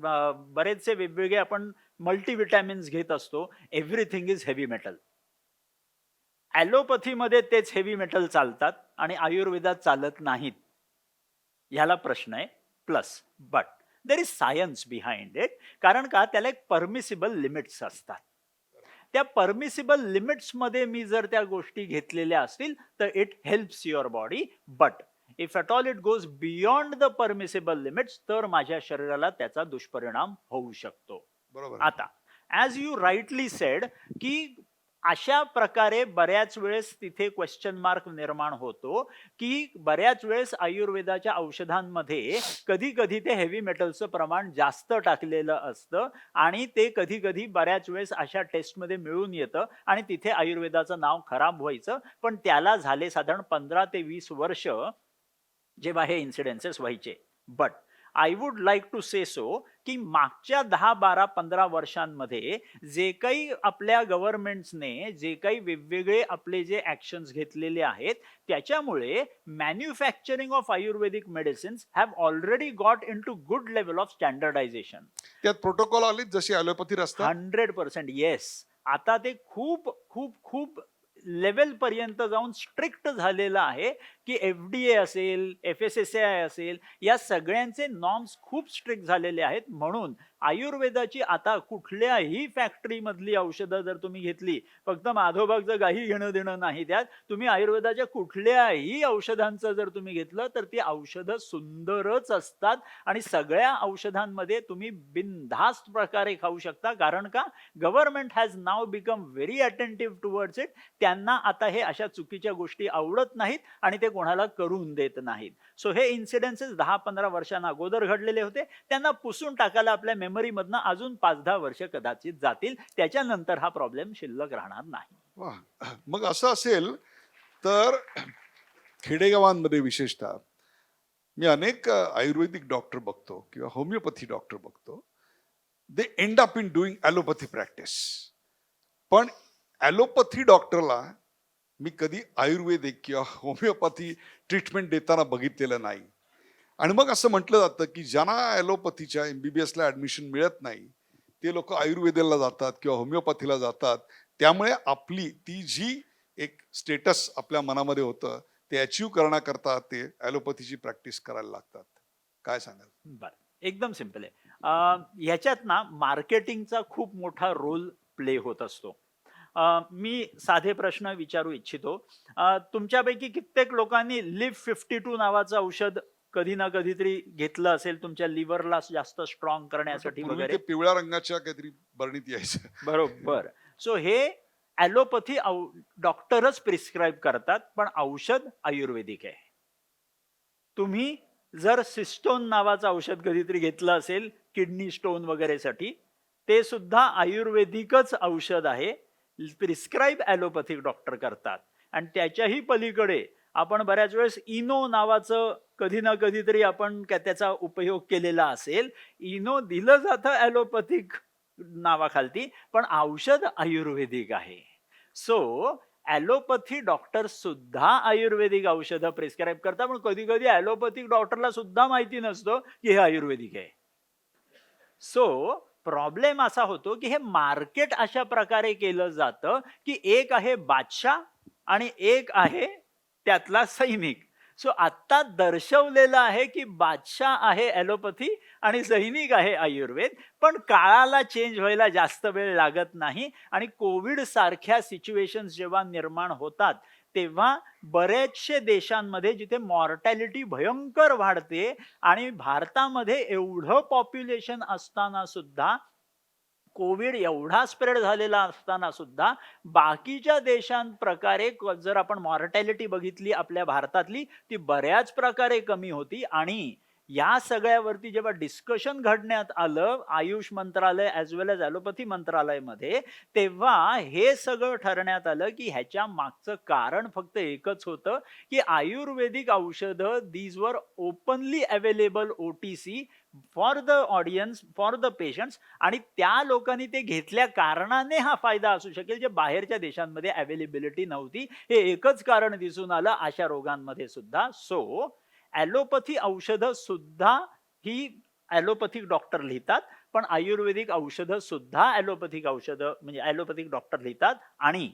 Speaker 2: बरेचसे वेगवेगळे आपण मल्टीव्हिटॅमिन्स घेत असतो. Everything is heavy metal. ॲलोपॅथीमध्ये तेच हेवी मेटल चालतात आणि आयुर्वेदात चालत नाहीत. ह्याला प्रश्न आहे. Plus but there is science behind it. कारण का त्याला एक परमिसिबल लिमिट्स असतात. त्या परमिसिबल लिमिट्समध्ये मी जर त्या गोष्टी घेतलेल्या असतील तर it helps your body. But if at all it goes beyond the permissible limits, तर माझ्या शरीराला त्याचा दुष्परिणाम होऊ शकतो.
Speaker 1: बरोबर आहे.
Speaker 2: आता ॲज यू राईटली सेड, की अशा प्रकारे बऱ्याच वेळेस तिथे क्वेश्चन मार्क निर्माण होतो, की बऱ्याच वेळेस आयुर्वेदाच्या औषधांमध्ये कधी कधी ते हेवी मेटलचं प्रमाण जास्त टाकलेलं असतं आणि ते कधी कधी बऱ्याच वेळेस अशा टेस्टमध्ये मिळून येतं आणि तिथे आयुर्वेदाचं नाव खराब व्हायचं. पण त्याला झाले साधारण 15 ते 20 वर्ष जेव्हा हे इन्सिडेन्सेस व्हायचे. But I would like to say so, की मागच्या 10, 12, 15 वर्षांमध्ये जे काही आपल्या गव्हर्नमेंट्सने जे काही वेगवेगळे आपले जे ऍक्शन्स घेतलेले आहेत, त्याच्यामुळे manufacturing of ayurvedic medicines have already got in to good level of standardisation.
Speaker 1: त्यात प्रोटोकॉल आले जशी ॲलोपॅथी असतात.
Speaker 2: 100% येस. आता ते खूप खूप खूप लेवल पर्यंत जाऊन स्ट्रिक्ट झालेलं आहे, की FDA असेल, FSSAI असेल, या सगळ्यांचे नॉर्म्स खूप स्ट्रिक्ट झालेले आहेत. म्हणून आयुर्वेदाची आता कुठल्याही फॅक्टरीमधली औषधं जर तुम्ही घेतली, फक्त माधोबागचं काही घेणं-देणं नाही त्यात. तुम्ही आयुर्वेदाच्या कुठल्याही औषधांचं जर तुम्ही घेतलं, तर ती औषधं सुंदरच असतात आणि सगळ्या औषधांमध्ये तुम्ही बिनधास्त प्रकारे खाऊ शकता. कारण का? Government has now become very attentive towards it. त्यांना आता हे अशा चुकीच्या गोष्टी आवडत नाहीत आणि ते कोणाला करून देत नाहीत. सो हे इन्सिडेन्सेस 10-15 वर्षांना अगोदर घडलेले होते. त्यांना पुसून टाकायला आपल्या मेमरीमधनं अजून 5-10 वर्ष कदाचित जातील. त्याच्यानंतर हा प्रॉब्लेम शिल्लक राहणार नाही.
Speaker 1: वा. मग असं असेल तर खेडेगावांमध्ये विशेषतः मी अनेक आयुर्वेदिक डॉक्टर बघतो किंवा होमिओपॅथी डॉक्टर बघतो. They end up in doing allopathy practice. पण ॲलोपॅथी डॉक्टरला मी कधी आयुर्वेदिक किंवा होमिओपॅथी ट्रीटमेंट देताना बघितलेलं नाही. आणि मग असं म्हटलं जातं की ज्यांना ॲलोपॅथीच्या MBBSला ॲडमिशन मिळत नाही ते लोक आयुर्वेदाला जातात किंवा होमिओपॅथीला जातात. त्यामुळे आपली ती जी एक स्टेटस आपल्या मनामध्ये होतं ते अचीव करण्याकरता ते ॲलोपॅथीची प्रॅक्टिस करायला लागतात. काय सांगाल?
Speaker 2: बरं. एकदम सिंपल आहे. ह्याच्यात ना मार्केटिंगचा खूप मोठा रोल प्ले होत असतो. मी साधे प्रश्न विचारू इच्छितो. तुमच्यापैकी कित्येक लोकांनी लिव्ह 52 नावाचं औषध कधी ना कधीतरी घेतलं असेल तुमच्या लिव्हरला जास्त स्ट्रॉंग करण्यासाठी
Speaker 1: पूर्वी
Speaker 2: वगैरे?
Speaker 1: ते पिवळ्या रंगाच्या काहीतरी बरणीत यायचं.
Speaker 2: बरोबर. सो हे ॲलोपॅथी डॉक्टरच प्रिस्क्राईब करतात, पण औषध आयुर्वेदिक आहे. तुम्ही जर सिस्टोन नावाचं औषध कधीतरी घेतलं असेल किडनी स्टोन वगैरेसाठी, ते सुद्धा आयुर्वेदिकच औषध आहे. प्रिस्क्राईब ॲलोपॅथिक डॉक्टर करतात. आणि त्याच्याही पलीकडे आपण बऱ्याच वेळेस इनो नावाचं कधी ना कधीतरी आपण त्याचा उपयोग केलेला असेल. इनो दिलं जातं ॲलोपॅथिक नावाखालती, पण औषध आयुर्वेदिक आहे. सो ॲलोपॅथी डॉक्टर सुद्धा आयुर्वेदिक औषधं प्रिस्क्राईब करतात, पण कधी-कधी ॲलोपॅथिक डॉक्टरला सुद्धा माहिती नसतं, की हे आयुर्वेदिक आहे. सो प्रॉब्लेम असा होतो, की हे मार्केट अशा प्रकारे केलं जातं, की एक आहे बादशाह आणि एक आहे त्यातला सैनिक. सो आत्ता दर्शवलेलं आहे, की बादशाह आहे ॲलोपॅथी आणि सैनिक आहे आयुर्वेद. पण काळाला चेंज व्हायला जास्त वेळ लागत नाही आणि कोविड सारख्या सिच्युएशन्स जेव्हा निर्माण होतात, तेव्हा बरेचशे देशांमध्ये जिथे मॉर्टॅलिटी भयंकर वाढते आणि भारतामध्ये एवढं पॉप्युलेशन असताना सुद्धा, कोविड एवढा स्प्रेड झालेला असताना सुद्धा बाकीच्या देशांप्रकारे जर आपण मॉर्टॅलिटी बघितली आपल्या भारतातली, ती बऱ्याच प्रकारे कमी होती. आणि या सगळ्यावरती जेव्हा डिस्कशन घडण्यात आलं आयुष मंत्रालय ॲज वेल एज ॲलोपॅथी मंत्रालयमध्ये, तेव्हा हे सगळं ठरण्यात आलं, की ह्याच्या मागचं कारण फक्त एकच होतं, की आयुर्वेदिक औषधं these were openly available OTC for the audience, for the patients, आणि त्या लोकांनी ते घेतल्या कारणाने हा फायदा असू शकेल, जे बाहेरच्या देशांमध्ये अवेलेबिलिटी नव्हती. हे एकच कारण दिसून आलं अशा रोगांमध्ये सुद्धा. सो ॲलोपॅथी औषधं सुद्धा ही ॲलोपॅथिक डॉक्टर लिहितात, पण आयुर्वेदिक औषधं सुद्धा ॲलोपॅथिक औषधं म्हणजे ॲलोपॅथिक डॉक्टर लिहितात. आणि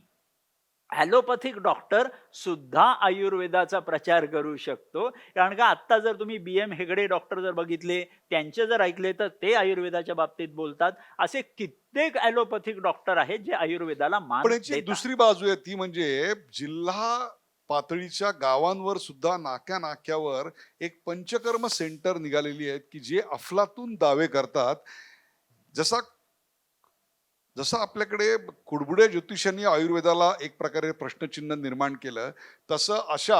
Speaker 2: ॲलोपॅथिक डॉक्टर सुद्धा आयुर्वेदाचा प्रचार करू शकतो. कारण का आत्ता जर तुम्ही BM हेगडे डॉक्टर जर बघितले, त्यांचे जर ऐकले, तर ते आयुर्वेदाच्या बाबतीत बोलतात. असे कित्येक ॲलोपॅथिक डॉक्टर आहेत जे आयुर्वेदाला मान
Speaker 1: पण याची एक
Speaker 2: देतात.
Speaker 1: दुसरी बाजू आहे ती म्हणजे जिल्हा पातळीच्या गावांवर सुद्धा नाक्या-नाक्यावर एक पंचकर्म सेंटर निघालेली आहेत, की जे अफलातून दावे करतात. जसा जसं आपल्याकडे कुडबुड्या ज्योतिषांनी आयुर्वेदाला एक प्रकारे प्रश्नचिन्ह निर्माण केलं, तसं अशा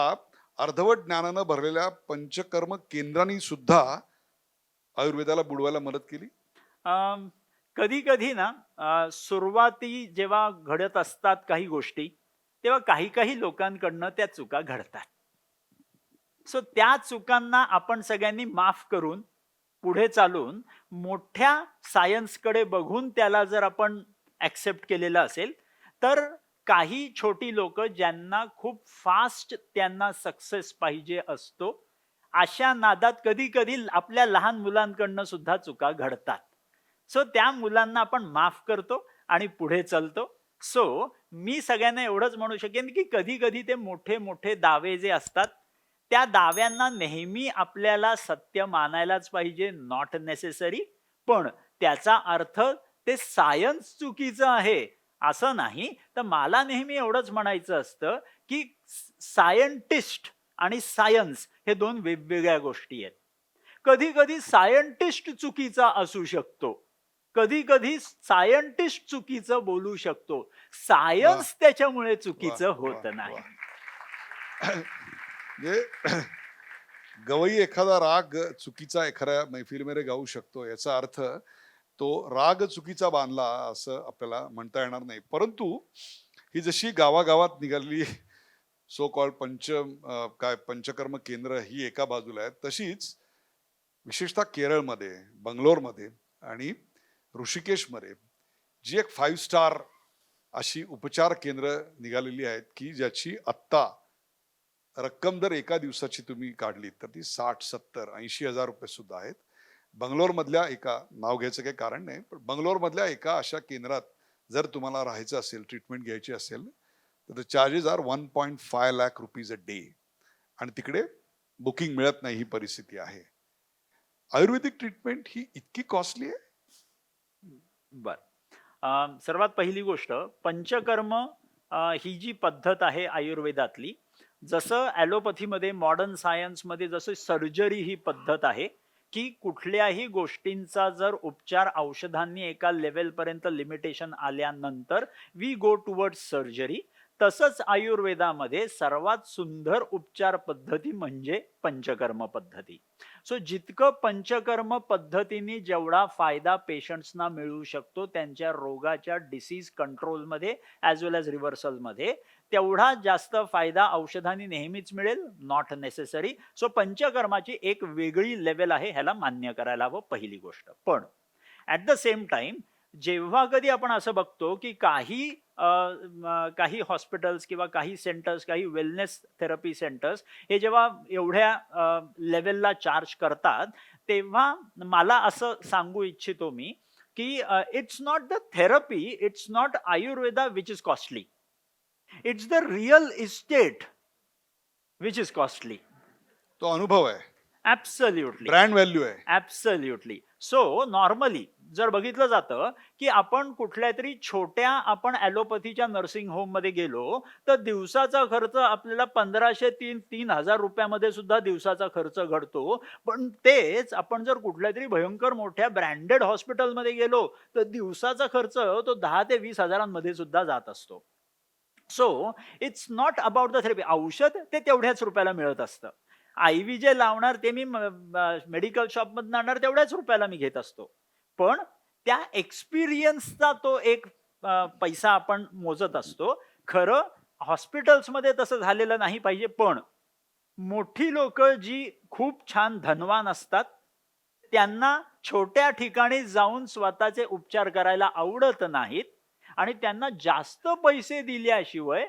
Speaker 1: अर्धवट ज्ञानानं भरलेल्या पंचकर्म केंद्रांनी सुद्धा आयुर्वेदाला बुडवायला मदत केली.
Speaker 2: कधी-कधी ना सुरुवाती जेव्हा घडत असतात काही गोष्टी, तेव्हा काही-काही लोकांकडनं त्या चुका घडतात. सो त्या चुकांना आपण सगळ्यांनी माफ करून, पुढे चालून, मोठ्या सायन्सकडे बघून त्याला जर आपण ॲक्सेप्ट केलेलं असेल, तर काही छोटी लोकं ज्यांना खूप फास्ट त्यांना सक्सेस पाहिजे असतो, अशा नादात कधी-कधी आपल्या लहान मुलांकडनं सुद्धा चुका घडतात. सो त्या मुलांना आपण माफ करतो आणि पुढे चालतो. सो मी सगळ्यांना एवढंच म्हणू शकेन की कधी कधी ते मोठे मोठे दावे जे असतात त्या दाव्यांना नेहमी आपल्याला सत्य मानायलाच पाहिजे, नॉट नेसेसरी. पण त्याचा अर्थ ते सायन्स चुकीचं आहे असं नाही. तर मला नेहमी एवढंच म्हणायचं असतं की सायंटिस्ट आणि सायन्स हे दोन वेगवेगळ्या गोष्टी आहेत. कधी कधी सायंटिस्ट चुकीचा असू शकतो, कधी कधी सायंटिस्ट चुकीचं बोलू शकतो,
Speaker 1: वा
Speaker 2: सायन्स त्याच्यामुळे
Speaker 1: वा
Speaker 2: चुकीचं
Speaker 1: वा
Speaker 2: होत
Speaker 1: वा
Speaker 2: नाही.
Speaker 1: म्हणजे गवई एखादा राग चुकीचा एखाद्या मैफिलीमध्ये गाऊ शकतो याचा अर्थ तो राग चुकीचा बांधला असं आपल्याला म्हणता येणार नाही. परंतु ही जशी गावागावात निघालेली सो कॉल्ड काय पंचकर्म केंद्र ही एका बाजूला आहेत, तशीच विशेषतः केरळमध्ये, बंगलोरमध्ये आणि ऋषिकेशमध्ये जी एक 5 स्टार अशी उपचार केंद्र निघालेली आहेत, की ज्याची आत्ता रक्कम जर एका दिवसाची तुम्ही काढली तर ती 60, 70, 80 हजार रुपये सुद्धा आहेत. बंगलोरमधल्या एका, नाव घ्यायचं काही कारण नाही, पण बंगलोरमधल्या एका अशा केंद्रात जर तुम्हाला राहायचं असेल, ट्रीटमेंट घ्यायची असेल, तर charges are 1.5 lakh rupees a day. आणि तिकडे बुकिंग मिळत नाही, ही परिस्थिती आहे. आयुर्वेदिक ट्रीटमेंट ही इतकी कॉस्टली आहे?
Speaker 2: बर. सर्वात पहिली गोष्ट, पंचकर्म ही जी पद्धत आहे आयुर्वेदातली, जसं ॲलोपॅथीमध्ये, मॉडर्न सायन्समध्ये जसं सर्जरी ही पद्धत आहे, की कुठल्याही गोष्टींचा जर उपचार औषधांनी एका लेवलपर्यंत लिमिटेशन आल्यानंतर वी गो टुवर्ड्स सर्जरी, तसंच आयुर्वेदामध्ये सर्वात सुंदर उपचार पद्धती म्हणजे पंचकर्म पद्धती. सो जितकं पंचकर्म पद्धतीने जेवढा फायदा पेशंट्सना मिळू शकतो त्यांच्या रोगाच्या डिसीज कंट्रोलमध्ये ॲज वेल ॲज रिव्हर्सलमध्ये, तेवढा जास्त फायदा औषधांनी नेहमीच मिळेल, नॉट नेसेसरी. सो पंचकर्माची एक वेगळी लेवल आहे, ह्याला मान्य करायला हवं, पहिली गोष्ट. पण ॲट द सेम टाइम जेव्हा कधी आपण असं बघतो की काही हॉस्पिटल्स किंवा काही सेंटर्स, काही वेलनेस थेरपी सेंटर्स हे जेव्हा एवढ्या लेवलला चार्ज करतात, तेव्हा मला असं सांगू इच्छितो मी की it's not the therapy, it's not Ayurveda which is costly, it's the real estate which is costly.
Speaker 1: तो अनुभव आहे,
Speaker 2: ॲब्सोल्युटली.
Speaker 1: ब्रँड व्हॅल्यू आहे.
Speaker 2: ॲब्सोल्युटली. सो नॉर्मली जर बघितलं जातं, की आपण कुठल्यातरी छोट्या आपण ॲलोपॅथीच्या नर्सिंग होममध्ये गेलो, तर दिवसाचा खर्च आपल्याला 1500 3,000 रुपयामध्ये सुद्धा दिवसाचा खर्च घडतो. पण तेच आपण जर कुठल्यातरी भयंकर मोठ्या ब्रँडेड हॉस्पिटलमध्ये गेलो, तर दिवसाचा खर्च तो 10 ते 20 हजारांमध्ये सुद्धा जात असतो. So it's not about the therapy. औषध ते तेवढ्याच रुपयाला मिळत असतं. IV जे लावणार ते मी मेडिकल शॉपमधून आणणार तेवढ्याच रुपयाला मी घेत असतो. पण त्या एक्सपिरियन्सचा तो एक पैसा आपण मोजत असतो. खरं हॉस्पिटल्समध्ये तसं झालेलं नाही पाहिजे. पण मोठी लोकं जी खूप छान धनवान असतात, त्यांना छोट्या ठिकाणी जाऊन स्वतःचे उपचार करायला आवडत नाहीत आणि त्यांना जास्त पैसे दिल्याशिवाय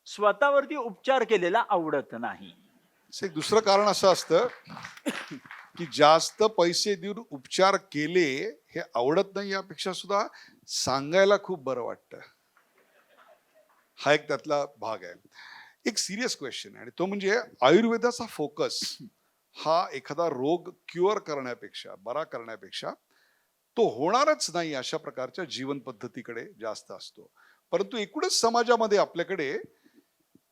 Speaker 2: स्वतःवरती उपचार केलेला आवडत नाही.
Speaker 1: एक दुसरं कारण असं असतं की जास्त पैसे देऊन उपचार केले हे आवडत नाही, यापेक्षा सुद्धा सांगायला खूप बरं वाटतं. हा एक त्यातला भाग आहे. एक सिरियस क्वेश्चन आहे आणि तो म्हणजे आयुर्वेदाचा फोकस हा एखादा रोग क्युअर करण्यापेक्षा, बरा करण्यापेक्षा, तो होणारच नाही अशा प्रकारच्या जीवन पद्धतीकडे जास्त असतो. परंतु एकूणच समाजामध्ये आपल्याकडे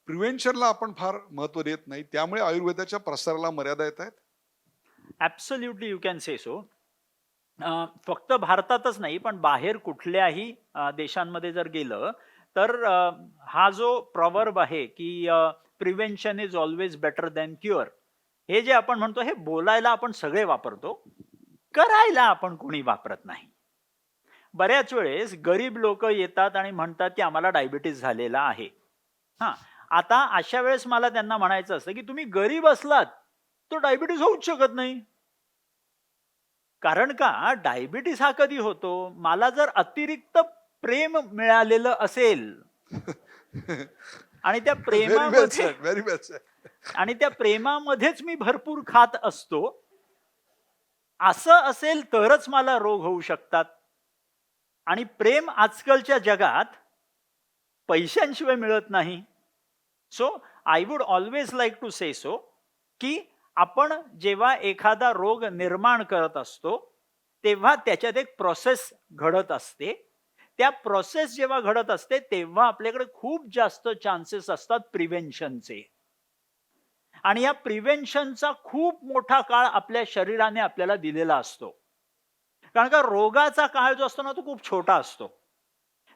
Speaker 1: प्रिव्हेन्शनला आपण फार महत्व देत नाही, त्यामुळे आयुर्वेदाच्या प्रसाराला मर्यादा येत आहेत.
Speaker 2: Absolutely you can say so. फक्त भारतातच नाही, पण बाहेर कुठल्याही देशांमध्ये जर गेलं, तर हा जो प्रॉवर्ब आहे की prevention is always better than cure, हे जे आपण म्हणतो हे बोलायला आपण सगळे वापरतो, करायला आपण कोणी वापरत नाही. बऱ्याच वेळेस गरीब लोक येतात आणि म्हणतात की आम्हाला डायबिटीस झालेला आहे. हां, आता अशा वेळेस मला त्यांना म्हणायचं असतं की तुम्ही गरीब असलात, तर डायबिटीस होऊच शकत नाही. कारण का डायबिटीस हा कधी होतो? मला जर अतिरिक्त प्रेम मिळालेलं असेल आणि त्या
Speaker 1: व्हेरी वेल
Speaker 2: प्रेमामध्ये
Speaker 1: सेड, व्हेरी वेल सेड.
Speaker 2: आणि त्या प्रेमामध्येच मी भरपूर खात असतो, असं असेल तरच मला रोग होऊ शकतात. आणि प्रेम आजकालच्या जगात पैशांशिवाय मिळत नाही. So I would always like to say so, की आपण जेव्हा एखादा रोग निर्माण करत असतो, तेव्हा त्याच्यात एक प्रोसेस घडत असते. त्या प्रोसेस जेव्हा घडत असते, तेव्हा आपल्याकडे खूप जास्त चान्सेस असतात प्रिव्हेन्शनचे. आणि या प्रिव्हेन्शनचा खूप मोठा काळ आपल्या शरीराने आपल्याला दिलेला असतो. कारण का रोगाचा काळ जो असतो ना, तो खूप छोटा असतो.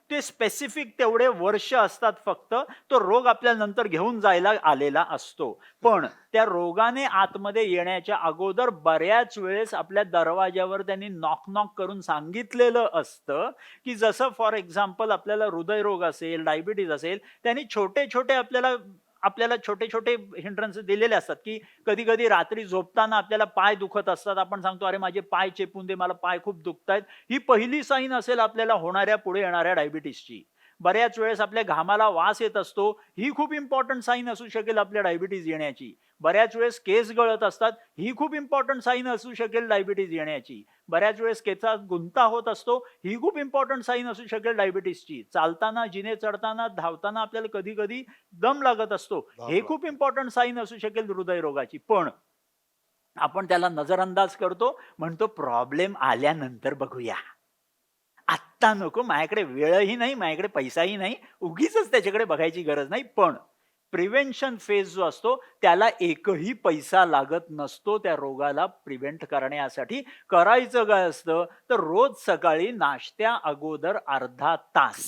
Speaker 2: ते स्पेसिफिक तेवढे वर्ष असतात फक्त. तो रोग आपल्याला नंतर घेऊन जायला आलेला असतो. पण त्या रोगाने आतमध्ये येण्याच्या अगोदर बऱ्याच वेळेस आपल्या दरवाज्यावर त्यांनी नॉक करून सांगितलेलं असतं, की जसं फॉर एक्झाम्पल आपल्याला हृदयरोग असेल, डायबिटीज असेल, त्यांनी छोटे-छोटे आपल्याला आपल्याला छोटे-छोटे हिंड्रन्स दिलेले असतात, की कधी-कधी रात्री झोपताना आपल्याला पाय दुखत असतात. आपण सांगतो, "अरे माझे पाय चेपून दे, मला पाय खूप दुखतायत." ही पहिली साईन असेल आपल्याला होणाऱ्या पुढे येणाऱ्या डायबिटीसची. बऱ्याच वेळेस आपल्या घामाला वास येत असतो, ही खूप इम्पॉर्टंट साईन असू शकेल आपल्या डायबिटीज येण्याची. बऱ्याच वेळेस केस गळत असतात, ही खूप इम्पॉर्टंट साईन असू शकेल डायबिटीज येण्याची. बऱ्याच वेळेस केसात गुंता होत असतो, ही खूप इम्पॉर्टंट साईन असू शकेल डायबिटीसची. चालताना, जिने चढताना, धावताना आपल्याला कधी-कधी दम लागत असतो, हे
Speaker 1: धाप
Speaker 2: खूप
Speaker 1: लागते.
Speaker 2: इम्पॉर्टंट साईन असू शकेल हृदयरोगाची. पण आपण त्याला नजरअंदाज करतो, म्हणतो प्रॉब्लेम आल्यानंतर बघूया. आत्ता नको, माझ्याकडे वेळही नाही, माझ्याकडे पैसाही नाही, उगीचच त्याच्याकडे बघायची गरज नाही. पण प्रिव्हेन्शन फेज जो असतो, त्याला एकही पैसा लागत नसतो त्या रोगाला प्रिव्हेंट करण्यासाठी. करायचं काय असतं, तर रोज सकाळी नाश्त्या अगोदर अर्धा तास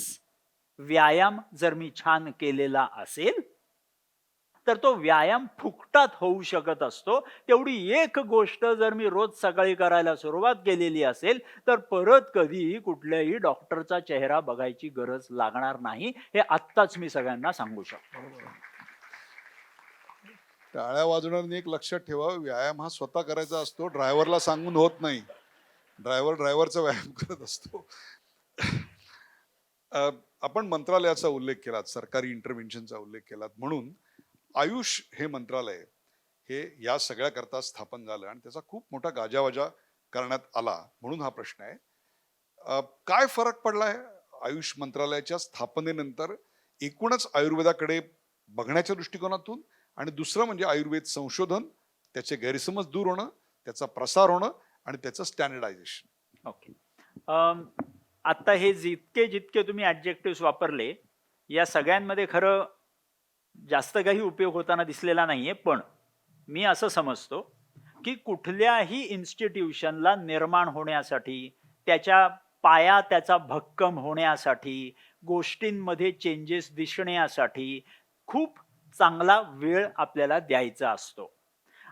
Speaker 2: व्यायाम जर मी छान केलेला असेल, तर तो व्यायाम फुकटात होऊ शकत असतो. तेवढी एक गोष्ट जर मी रोज सकाळी करायला सुरुवात केलेली असेल, तर परत कधीही कुठल्याही डॉक्टरचा चेहरा बघायची गरज लागणार नाही. हे आत्ताच मी सगळ्यांना सांगू शकतो.
Speaker 1: बरोबर आहे. टाळ्या वाजवणाऱ्यांनी एक लक्षात ठेवा, व्यायाम हा स्वतः करायचा असतो, ड्रायव्हरला सांगून होत नाही. ड्रायव्हरचा व्यायाम करत असतो. अ, आपण मंत्रालयाचा उल्लेख केलात, सरकारी इंटरव्हेन्शनचा उल्लेख केलात, म्हणून आयुष हे मंत्रालय हे या सगळ्या करता स्थापन झालं आणि त्याचा खूप मोठा गाजावाजा करण्यात आला, म्हणून हा प्रश्न आहे. काय फरक पडलाय आयुष मंत्रालयाच्या स्थापनेनंतर एकूणच आयुर्वेदाकडे बघण्याच्या दृष्टिकोनातून? आणि दुसरं म्हणजे आयुर्वेद संशोधन, त्याचे गैरसमज दूर होणं, त्याचा प्रसार होणं आणि त्याचं स्टँडर्डायझेशन.
Speaker 2: ओके. आता हे जितके तुम्ही ॲडजेक्टिव्हज वापरले, या सगळ्यांमध्ये खरं जास्त काही उपयोग होताना दिसलेला नाहीये. पण मी असं समजतो, की कुठल्याही इन्स्टिट्यूशनला निर्माण होण्यासाठी, त्याच्या पाया त्याचा भक्कम होण्यासाठी, गोष्टींमध्ये चेंजेस दिसण्यासाठी खूप चांगला वेळ आपल्याला द्यायचा असतो.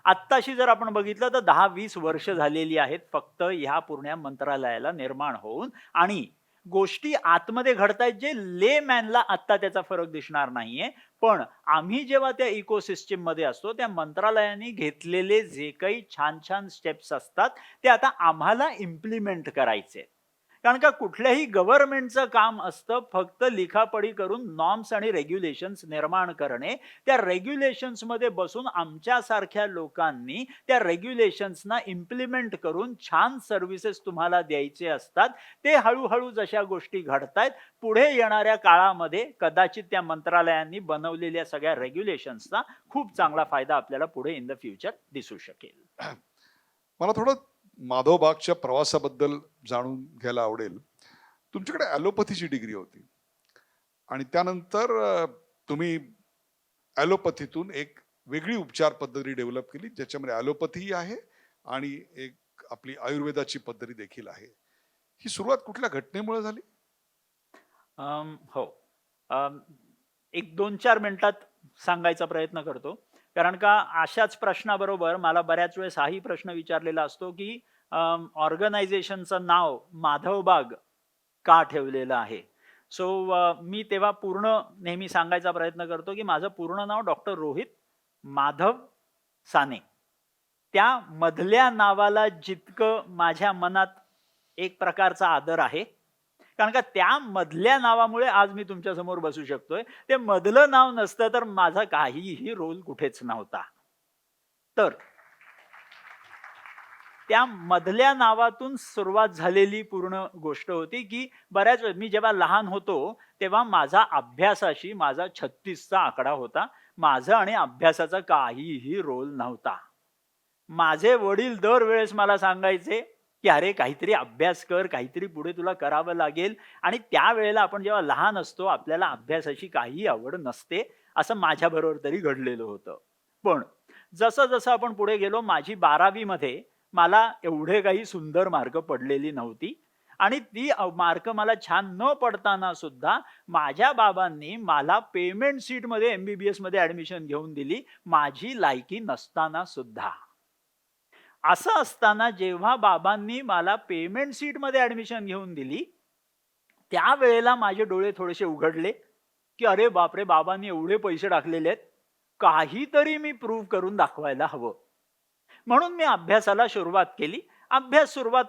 Speaker 2: आत्ताशी जर आपण बघितलं तर 10-20 वर्ष झालेली आहेत फक्त ह्या पूर्ण मंत्रालयाला निर्माण होऊन. आणि गोष्टी आतमध्ये घडतायत जे लेमॅनला आत्ता त्याचा फरक दिसणार नाहीये. पण आम्ही जेव्हा त्या इकोसिस्टम मध्ये असतो, त्या मंत्रालयाने घेतलेले जे काही छान-छान स्टेप्स असतात, ते आता आम्हाला इम्प्लिमेंट करायचे. कारण का कुठल्याही गव्हर्नमेंटचं काम असतं फक्त लिखापडी करून नॉर्म्स आणि रेग्युलेशन्स निर्माण करणे. त्या रेग्युलेशन्समध्ये बसून आमच्यासारख्या लोकांनी त्या रेग्युलेशन्सना इम्प्लिमेंट करून छान सर्व्हिसेस तुम्हाला द्यायचे असतात. ते हळूहळू जशा गोष्टी घडतायत, पुढे येणाऱ्या काळामध्ये कदाचित त्या मंत्रालयांनी बनवलेल्या सगळ्या रेग्युलेशन्सचा खूप चांगला फायदा आपल्याला पुढे इन द फ्युचर दिसू शकेल.
Speaker 1: मला थोडं माधवबागच्या प्रवासाबद्दल जाणून घ्यायला आवडेल. तुमच्याकडे ॲलोपॅथीची डिग्री होती आणि त्यानंतर तुम्ही ॲलोपॅथीतून एक वेगळी उपचार पद्धती डेव्हलप केली, ज्याच्यामध्ये ॲलोपॅथी आहे आणि एक आपली आयुर्वेदाची पद्धती देखील आहे. ही सुरुवात कुठल्या घटनेमुळे झाली?
Speaker 2: हो. अं, एक 2-4 मिनिटात सांगायचा प्रयत्न करतो. कारण का अशाच प्रश्नाबरोबर मला बऱ्याच वेळेस हाही प्रश्न विचारलेला असतो, की ऑर्गनायझेशनचं नाव माधवबाग का ठेवलेलं आहे? सो मी तेव्हा पूर्ण नेहमी सांगायचा प्रयत्न करतो, की माझं पूर्ण नाव डॉक्टर रोहित माधव साने. त्या मधल्या नावाला जितकं माझ्या मनात एक प्रकारचा आदर आहे, कारण का त्या मधल्या नावामुळे आज मी तुमच्या समोर बसू शकतोय. ते मधलं नाव नसतं तर माझा काहीही रोल कुठेच नव्हता. तर त्या मधल्या नावातून सुरुवात झालेली पूर्ण गोष्ट होती, की बऱ्याच वेळ मी जेव्हा लहान होतो, तेव्हा माझा अभ्यासाशी माझा 36चा आकडा होता. माझं आणि अभ्यासाचा काहीही रोल नव्हता. माझे वडील दरवेळेस मला सांगायचे, की "अरे काहीतरी अभ्यास कर, काहीतरी पुढे तुला करावं लागेल." आणि त्यावेळेला आपण जेव्हा लहान असतो, आपल्याला अभ्यासाची काहीही आवड नसते, असं माझ्याबरोबर तरी घडलेलं होतं. पण जसं-जसं आपण पुढे गेलो, माझी 12वी मध्ये मला एवढे काही सुंदर मार्क पडलेली नव्हती आणि ती मार्क मला छान न पडताना सुद्धा माझ्या बाबांनी मला पेमेंट सीटमध्ये एम-बी-बी-एसमध्ये ॲडमिशन घेऊन दिली, माझी लायकी नसताना सुद्धा. असं असताना जेव्हा बाबांनी मला पेमेंट सीटमध्ये ॲडमिशन घेऊन दिली, त्यावेळेला माझे डोळे थोडेसे उघडले, की अरे बापरे! बाबांनी एवढे पैसे टाकलेले आहेत. काहीतरी मी प्रूव्ह करून दाखवायला हवं. म्हणून मी अभ्यासाला सुरुवात केली. अभ्यास सुरुवात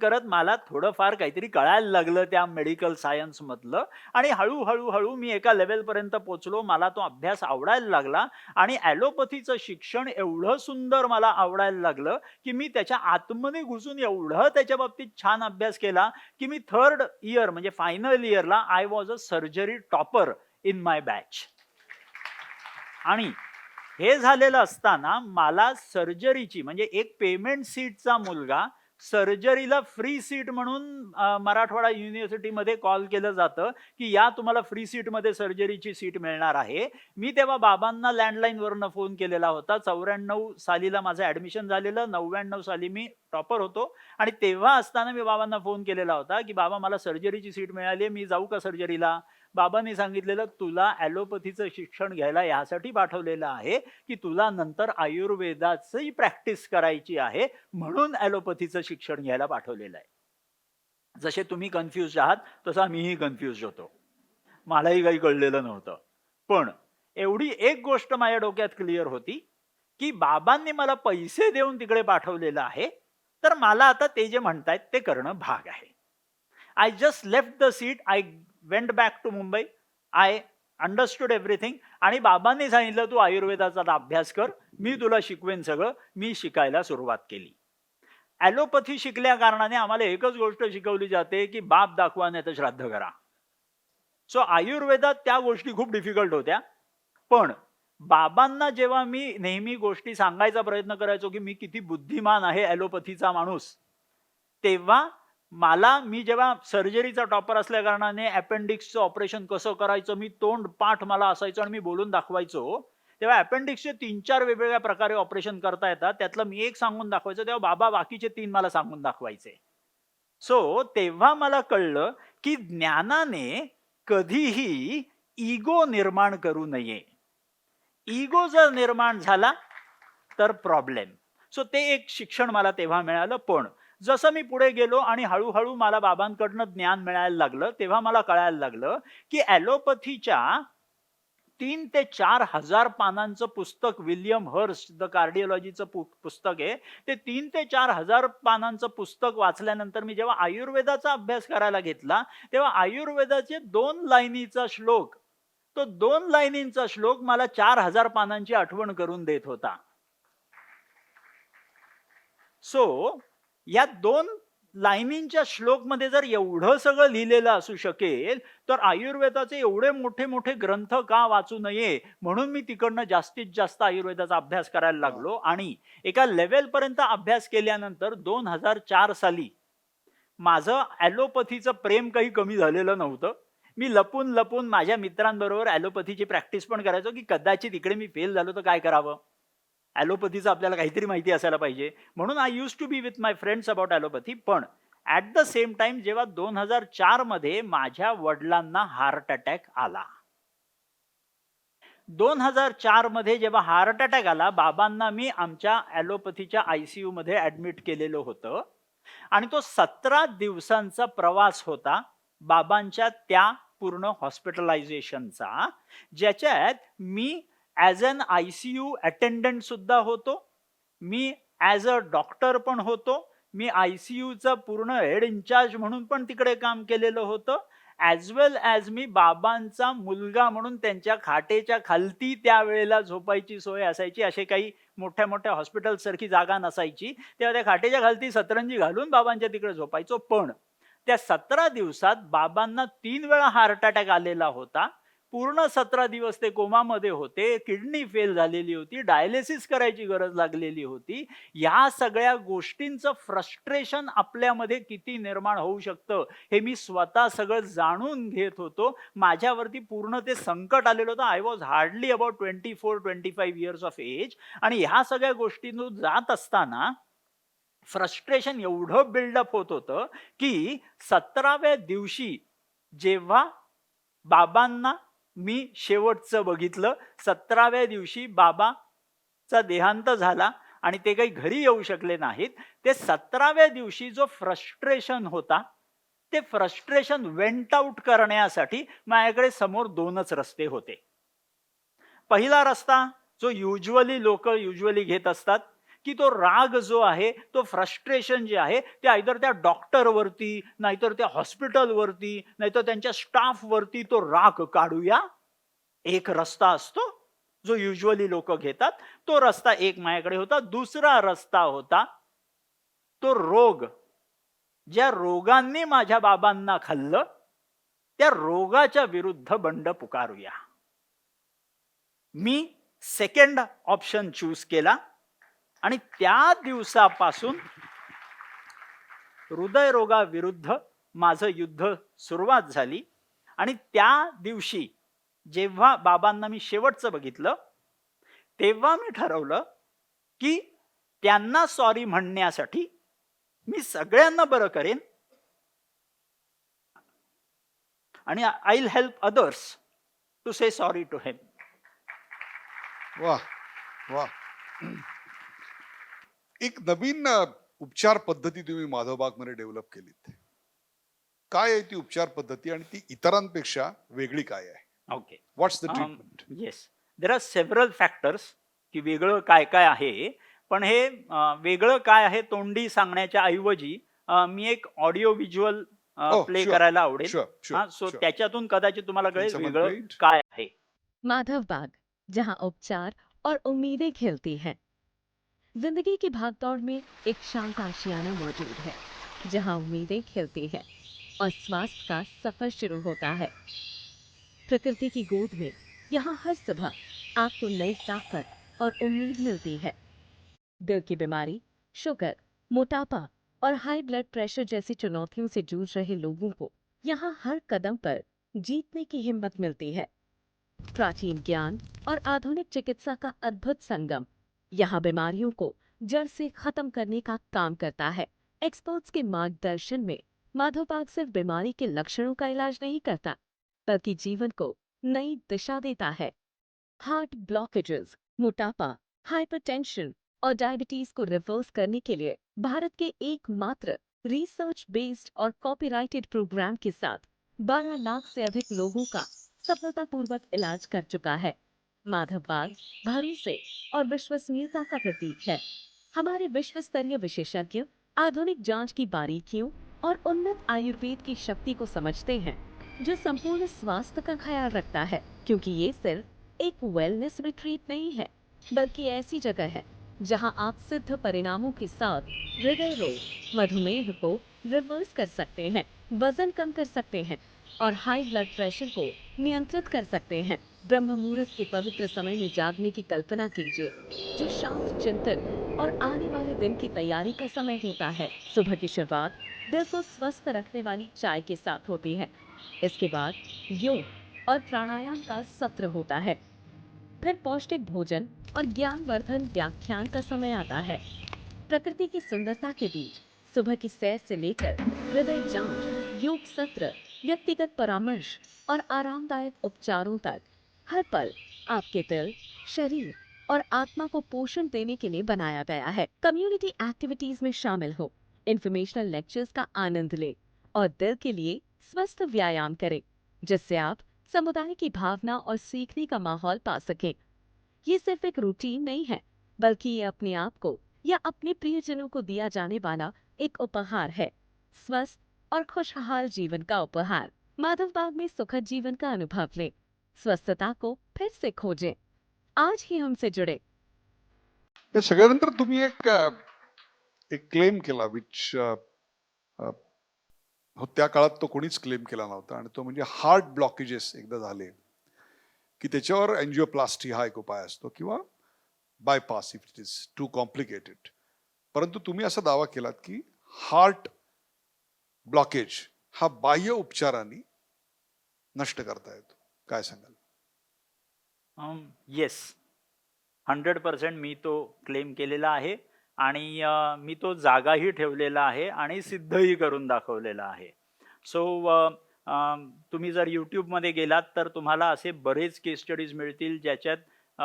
Speaker 2: करत मला थोडंफार काहीतरी कळायला लागलं त्या मेडिकल सायन्समधलं आणि हळू मी एका लेव्हलपर्यंत पोहोचलो. मला तो अभ्यास आवडायला लागला आणि ॲलोपथीचं शिक्षण एवढं सुंदर मला आवडायला लागलं, की मी त्याच्या आतमध्ये घुसून एवढं त्याच्या बाबतीत छान अभ्यास केला, की मी 3rd इयर म्हणजे फायनल इयरला I was a surgery topper in my batch. आणि हे झालेलं असताना मला सर्जरीची म्हणजे एक पेमेंट सीटचा मुलगा सर्जरीला फ्री सीट म्हणून मराठवाडा युनिव्हर्सिटीमध्ये कॉल केलं जातं, की या तुम्हाला फ्री सीटमध्ये सर्जरीची सीट मिळणार आहे. मी तेव्हा बाबांना लँडलाईनवरनं फोन केलेला होता. 94 सालीला माझं ॲडमिशन झालेलं. 99 साली मी टॉपर होतो आणि तेव्हा असताना मी बाबांना फोन केलेला होता, की "बाबा मला सर्जरीची सीट मिळाली आहे. मी जाऊ का सर्जरीला?" बाबांनी सांगितलेलं, "तुला ॲलोपथीचं शिक्षण घ्यायला यासाठी पाठवलेलं आहे, की तुला नंतर आयुर्वेदाची प्रॅक्टिस करायची आहे, म्हणून ॲलोपथीचं शिक्षण घ्यायला पाठवलेलं आहे." जसे तुम्ही कन्फ्युज्ड आहात, तसा मीही कन्फ्युज्ड होतो. मलाही काही कळलेलं नव्हतं. पण एवढी एक गोष्ट माझ्या डोक्यात क्लिअर होती, की बाबांनी मला पैसे देऊन तिकडे पाठवलेलं आहे, तर मला आता ते जे म्हणतायत ते करणं भाग आहे. I just left the seat. I went back to Mumbai. I understood everything आणि बाबांनी सांगितलं, "तू आयुर्वेदाचा आता अभ्यास कर. मी तुला शिकवेन सगळं." मी शिकायला सुरुवात केली. ॲलोपॅथी शिकल्या कारणाने आम्हाला एकच गोष्ट शिकवली जाते, की बाप दाखवा नाही तर श्राद्ध करा. सो आयुर्वेदात त्या गोष्टी खूप डिफिकल्ट होत्या. पण बाबांना जेव्हा मी नेहमी गोष्टी सांगायचा प्रयत्न करायचो, की मी किती बुद्धिमान आहे ॲलोपॅथीचा माणूस, तेव्हा मी जेव्हा सर्जरीचा टॉपर असल्या कारणाने अपेंडिक्सचं ऑपरेशन कसं करायचं, मी तोंड पाठ मला असायचं आणि मी बोलून दाखवायचो. तेव्हा अपेंडिक्सचे 3-4 वेगवेगळ्या प्रकारे ऑपरेशन करता येतात. त्यातलं मी एक सांगून दाखवायचो, तेव्हा बाबा बाकीचे 3 मला सांगून दाखवायचे. सो तेव्हा मला कळलं, की ज्ञानाने कधीही इगो निर्माण करू नये. इगो जर निर्माण झाला तर प्रॉब्लेम. सो ते एक शिक्षण मला तेव्हा मिळालं. पण जसं मी पुढे गेलो आणि हळूहळू मला बाबांकडनं ज्ञान मिळायला लागलं, तेव्हा मला कळायला लागलं, की ॲलोपॅथीच्या 3 ते 4,000 पानांचं पुस्तक विल्यम हर्स्ट द कार्डिओलॉजीचं पुस्तक आहे. ते 3 ते 4,000 पानांचं पुस्तक वाचल्यानंतर मी जेव्हा आयुर्वेदाचा अभ्यास करायला घेतला, तेव्हा आयुर्वेदाचे 2 लाईनीचा श्लोक, तो 2 लाईनींचा श्लोक मला 4,000 पानांची आठवण करून देत होता. सो या 2 लाईनींच्या श्लोकमध्ये जर एवढं सगळं लिहिलेलं असू शकेल, तर आयुर्वेदाचे एवढे मोठे-मोठे ग्रंथ का वाचू नये? म्हणून मी तिकडनं जास्तीत जास्त आयुर्वेदाचा अभ्यास करायला लागलो आणि एका लेव्हलपर्यंत अभ्यास केल्यानंतर 2004 साली माझं ॲलोपॅथीचं प्रेम काही कमी झालेलं नव्हतं. मी लपून-लपून माझ्या मित्रांबरोबर ॲलोपॅथीची प्रॅक्टिस पण करायचो, की कदाचित इकडे मी फेल झालो तर काय करावं? ॲलोपॅथीचं आपल्याला काहीतरी माहिती असायला पाहिजे. म्हणून I used to be with my friends about allopathy. पण ॲट द सेम टाईम जेव्हा 2004 मध्ये माझ्या वडिलांना हार्ट अटॅक आला. 2004 मध्ये जेव्हा हार्ट अटॅक आला, बाबांना मी आमच्या ॲलोपॅथीच्या आय-सी-यू मध्ये ॲडमिट केलेलं होतं आणि तो 17 दिवसांचा प्रवास होता बाबांच्या त्या पूर्ण हॉस्पिटलायझेशनचा, ज्याच्यात मी ॲज अन आय-सी-यू अटेंडंट सुद्धा होतो. मी ॲज अ डॉक्टर पण होतो. मी आय-सी-यूचा पूर्ण हेड इन्चार्ज म्हणून पण तिकडे काम केलेलं होतं ॲज वेल ॲज मी बाबांचा मुलगा म्हणून त्यांच्या खाटेच्या खालती त्यावेळेला झोपायची सोय असायची. असे काही मोठ्या-मोठ्या हॉस्पिटलसारखी जागा नसायची. तेव्हा त्या खाटेच्या खालती सतरंजी घालून बाबांच्या तिकडे झोपायचो. पण त्या 17 दिवसात बाबांना 3 वेळा हार्ट अटॅक आलेला होता. पूर्ण 17 दिवस ते कोमामध्ये होते. किडनी फेल झालेली होती. डायलिसिस करायची गरज लागलेली होती. या सगळ्या गोष्टींचं फ्रस्ट्रेशन आपल्यामध्ये किती निर्माण होऊ शकतं, हे मी स्वतः सगळं जाणून घेत होतो. माझ्यावरती पूर्ण ते संकट आलेलं होतं. I was hardly about 24-25 years of age आणि ह्या सगळ्या गोष्टींतून जात असताना फ्रस्ट्रेशन एवढं बिल्डअप होत होतं, की 17व्या दिवशी जेव्हा बाबांना मी शेवटचं बघितलं, 17व्या दिवशी बाबाचा देहांत झाला आणि ते काही घरी येऊ शकले नाहीत. ते 17व्या दिवशी जो फ्रस्ट्रेशन होता, ते फ्रस्ट्रेशन वेंट आउट करण्यासाठी माझ्याकडे समोर 2च रस्ते होते. पहिला रस्ता जो युजुअली घेत असतात, की तो राग जो आहे, तो फ्रस्ट्रेशन जे आहे, ते आयदर त्या डॉक्टरवरती, नाहीतर त्या हॉस्पिटलवरती, नाहीतर त्यांच्या स्टाफवरती तो राग काढूया. एक रस्ता असतो, जो युजुअली लोकं घेतात. तो रस्ता एक माझ्याकडे होता. दुसरा रस्ता होता, तो रोग. ज्या रोगांनी माझ्या बाबांना खाल्लं, त्या रोगाच्या विरुद्ध बंड पुकारूया. मी सेकंड ऑप्शन चूज केला आणि त्या दिवसापासून हृदयरोगाविरुद्ध माझं युद्ध सुरुवात झाली आणि त्या दिवशी जेव्हा बाबांना मी शेवटचं बघितलं, तेव्हा मी ठरवलं, की त्यांना सॉरी म्हणण्यासाठी मी सगळ्यांना बरं करेन आणि I will help others to say sorry to him.
Speaker 1: वा वा. एक नवीन उपचार पद्धती तुम्ही माधवबागमध्ये डेव्हलप केलीत. काय आहे ती उपचार पद्धती आणि ती इतरांपेक्षा वेगळी काय आहे?
Speaker 2: Okay.
Speaker 1: What's the treatment?
Speaker 2: Yes, there are several factors की वेगळं काय काय आहे. पण हे वेगळं काय आहे तोंडी सांगण्याच्या ऐवजी मी एक audio visual
Speaker 1: Oh,
Speaker 2: play
Speaker 1: sure,
Speaker 2: करायला आवडेल.
Speaker 1: sure,
Speaker 2: so
Speaker 1: sure.
Speaker 2: त्याच्यातून कदाचित तुम्हाला
Speaker 1: Can
Speaker 2: कळेल
Speaker 1: someone
Speaker 2: वेगळं
Speaker 1: play it?
Speaker 2: काय आहे.
Speaker 3: माधव बाग, जहाँ उपचार और उम्मीदें खिलती हैं। जिंदगी की भागदौड़ में एक शांत आशियाना मौजूद है, जहाँ उम्मीदें खिलती हैं और स्वास्थ्य का सफर शुरू होता है। प्रकृति की गोद में यहाँ हर सुबह आपको नई ताकत और उम्मीद मिलती है। दिल की बीमारी, शुगर, मोटापा और हाई ब्लड प्रेशर जैसी चुनौतियों से जूझ रहे लोगों को यहाँ हर कदम पर जीतने की हिम्मत मिलती है। प्राचीन ज्ञान और आधुनिक चिकित्सा का अद्भुत संगम यहाँ बीमारियों को जड़ से खत्म करने का काम करता है। एक्सपर्ट्स के मार्गदर्शन में माधवबाग सिर्फ बीमारी के लक्षणों का इलाज नहीं करता, बल्कि जीवन को नई दिशा देता है। हार्ट ब्लॉकेजेस, मोटापा, हाइपरटेंशन और डायबिटीज को रिवर्स करने के लिए भारत के एकमात्र रिसर्च बेस्ड और कॉपीराइटेड प्रोग्राम के साथ 12 लाख से अधिक लोगों का सफलतापूर्वक इलाज कर चुका है। माधवबाग भरोसे और विश्वसनीयता का प्रतीक है। हमारे विश्व स्तरीय विशेषज्ञ आधुनिक जांच की बारीकियों और उन्नत आयुर्वेद की शक्ति को समझते हैं, जो संपूर्ण स्वास्थ्य का ख्याल रखता है। क्योंकि ये सिर्फ एक वेलनेस रिट्रीट नहीं है, बल्कि ऐसी जगह है जहां आप सिद्ध परिणामों के साथ हृदय रोग, मधुमेह को रिवर्स कर सकते हैं, वजन कम कर सकते हैं और हाई ब्लड प्रेशर को नियंत्रित कर सकते हैं। ब्रह्म मुहूर्त के पवित्र समय में जागने की कल्पना कीजिए, जो शांत चिंतन और आने वाले दिन की तैयारी का समय होता है। सुबह की शुरुआत दिल को स्वस्थ रखने वाली चाय के साथ होती है। इसके बाद योग और प्राणायाम का सत्र होता है। फिर पौष्टिक भोजन और ज्ञानवर्धन व्याख्यान का समय आता है। प्रकृति की सुंदरता के बीच सुबह की सैर से लेकर हृदय जांच, योग सत्र, व्यक्तिगत परामर्श और आरामदायक उपचारों तक हर पल आपके दिल, शरीर और आत्मा को पोषण देने के लिए बनाया गया है। कम्युनिटी एक्टिविटीज में शामिल हो, इंफॉर्मेशनल लेक्चर्स का आनंद लें और दिल के लिए स्वस्थ व्यायाम करें, जिससे आप समुदाय की भावना और सीखने का माहौल पा सकें। ये सिर्फ एक रूटीन नहीं है, बल्कि ये अपने आप को या अपने प्रियजनों को दिया जाने वाला एक उपहार है। स्वस्थ और खुशहाल जीवन का उपहार। माधव बाग में सुखद जीवन का अनुभव लें, स्वस्थता को फिर से खोजें। आज ही हमसे जुड़े।
Speaker 1: या सगळ्यानंतर तुम्ही एक क्लेम केला विच त्या काळात तो कोणीच क्लेम केला नव्हता आणि तो म्हणजे हार्ट ब्लॉकेजेस एकदा झाले की त्याच्यावर अँजिओप्लास्टी हा एक उपाय असतो किंवा bypass if it is too complicated. परंतु तुम्ही असा दावा केलात की हार्ट ब्लॉकेज हा बाह्य उपचारांनी नष्ट करता येतो. काय सांगाल?
Speaker 2: येस, 100% मी तो क्लेम केलेला आहे आणि मी तो जागाही ठेवलेला आहे आणि सिद्धही करून दाखवलेला आहे. सो तुम्ही जर यूट्यूबमध्ये गेलात तर तुम्हाला असे बरेच केस स्टडीज मिळतील ज्याच्यात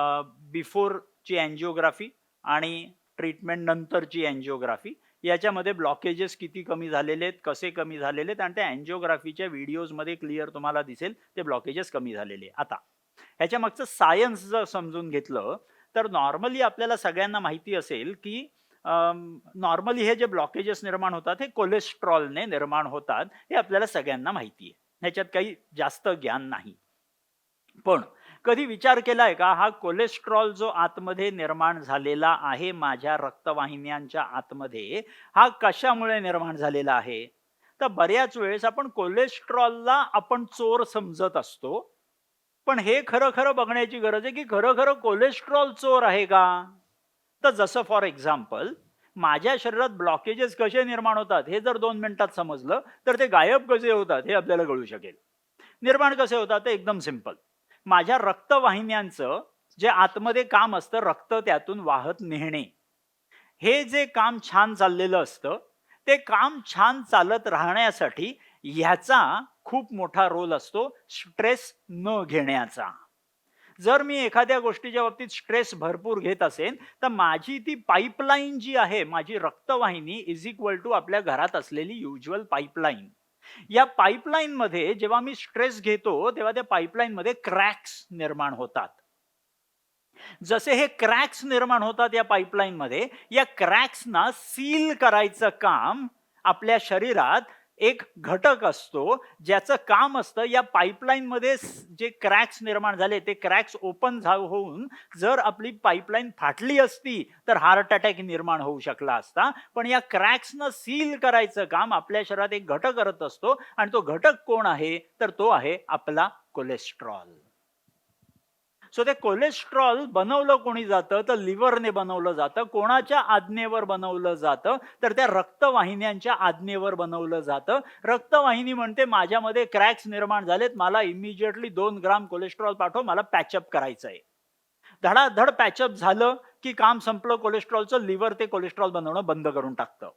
Speaker 2: बिफोरची अँजिओग्राफी आणि ट्रीटमेंट नंतरची अँजिओग्राफी याच्यामध्ये ब्लॉकेजेस किती कमी झालेले आहेत, कसे कमी झालेले आहेत आणि त्या अँजिओग्राफीच्या व्हिडिओजमध्ये क्लिअर तुम्हाला दिसेल ते ब्लॉकेजेस कमी झालेले. आता ह्याच्या मागचं सायन्स जर समजून घेतलं तर नॉर्मली आपल्याला सगळ्यांना माहिती असेल की नॉर्मली हे जे ब्लॉकेजेस निर्माण होतात हे कोलेस्ट्रॉलने निर्माण होतात, हे आपल्याला सगळ्यांना माहिती आहे, ह्याच्यात काही जास्त ज्ञान नाही. पण कधी विचार केलाय का हा कोलेस्ट्रॉल जो आतमध्ये निर्माण झालेला आहे माझ्या रक्तवाहिन्यांच्या आतमध्ये, हा कशामुळे निर्माण झालेला आहे? तर बऱ्याच वेळेस आपण कोलेस्ट्रॉलला आपण चोर समजत असतो, पण हे खरं खरं बघण्याची गरज आहे की खरं खरं कोलेस्ट्रॉल चोर आहे का? तर जसं फॉर एक्झाम्पल माझ्या शरीरात ब्लॉकेजेस कसे निर्माण होतात हे जर 2 मिनिटात समजलं तर ते गायब कसे होतात हे आपल्याला कळू शकेल. निर्माण कसे होतात ते एकदम सिंपल. माझ्या रक्तवाहिन्यांचं जे आतमध्ये काम असतं रक्त त्यातून वाहत नेणे, हे जे काम छान चाललेलं असतं ते काम छान चालत राहण्यासाठी ह्याचा खूप मोठा रोल असतो स्ट्रेस न घेण्याचा. जर मी एखाद्या गोष्टीच्या बाबतीत स्ट्रेस भरपूर घेत असेल तर माझी ती पाईपलाईन जी आहे, माझी रक्तवाहिनी इज इक्वल टू आपल्या घरात असलेली युज्युअल पाईपलाईन, या पाईपलाईन मध्ये जेव्हा मी स्ट्रेस घेतो तेव्हा त्या पाईपलाईन मध्ये क्रॅक्स निर्माण होतात. जसे हे क्रॅक्स निर्माण होतात या पाईपलाईन मध्ये, या क्रॅक्सना सील करायचं काम आपल्या शरीरात एक घटक असतो ज्याचं काम असतं या पाईपलाईन मध्ये जे क्रॅक्स निर्माण झाले ते क्रॅक्स ओपन होऊन जर आपली पाईपलाईन फाटली असती तर हार्ट अटॅक निर्माण होऊ शकला असता. पण या क्रॅक्सनं सील करायचं काम आपल्या शरीरात एक घटक करत असतो आणि तो घटक कोण आहे तर तो आहे आपला कोलेस्ट्रॉल. सो ते कोलेस्ट्रॉल बनवलं कोणी जातं तर लिव्हरने बनवलं जातं. कोणाच्या आज्ञेवर बनवलं जातं तर त्या रक्तवाहिन्यांच्या आज्ञेवर बनवलं जातं. रक्तवाहिनी म्हणते माझ्यामध्ये क्रॅक्स निर्माण झालेत, मला इमिजिएटली 2 ग्राम कोलेस्ट्रॉल पाठव, मला पॅचअप करायचंय. धडाधड पॅचअप झालं की काम संपलं कोलेस्ट्रॉलचं, लिव्हर ते कोलेस्ट्रॉल बनवणं बंद करून टाकतं.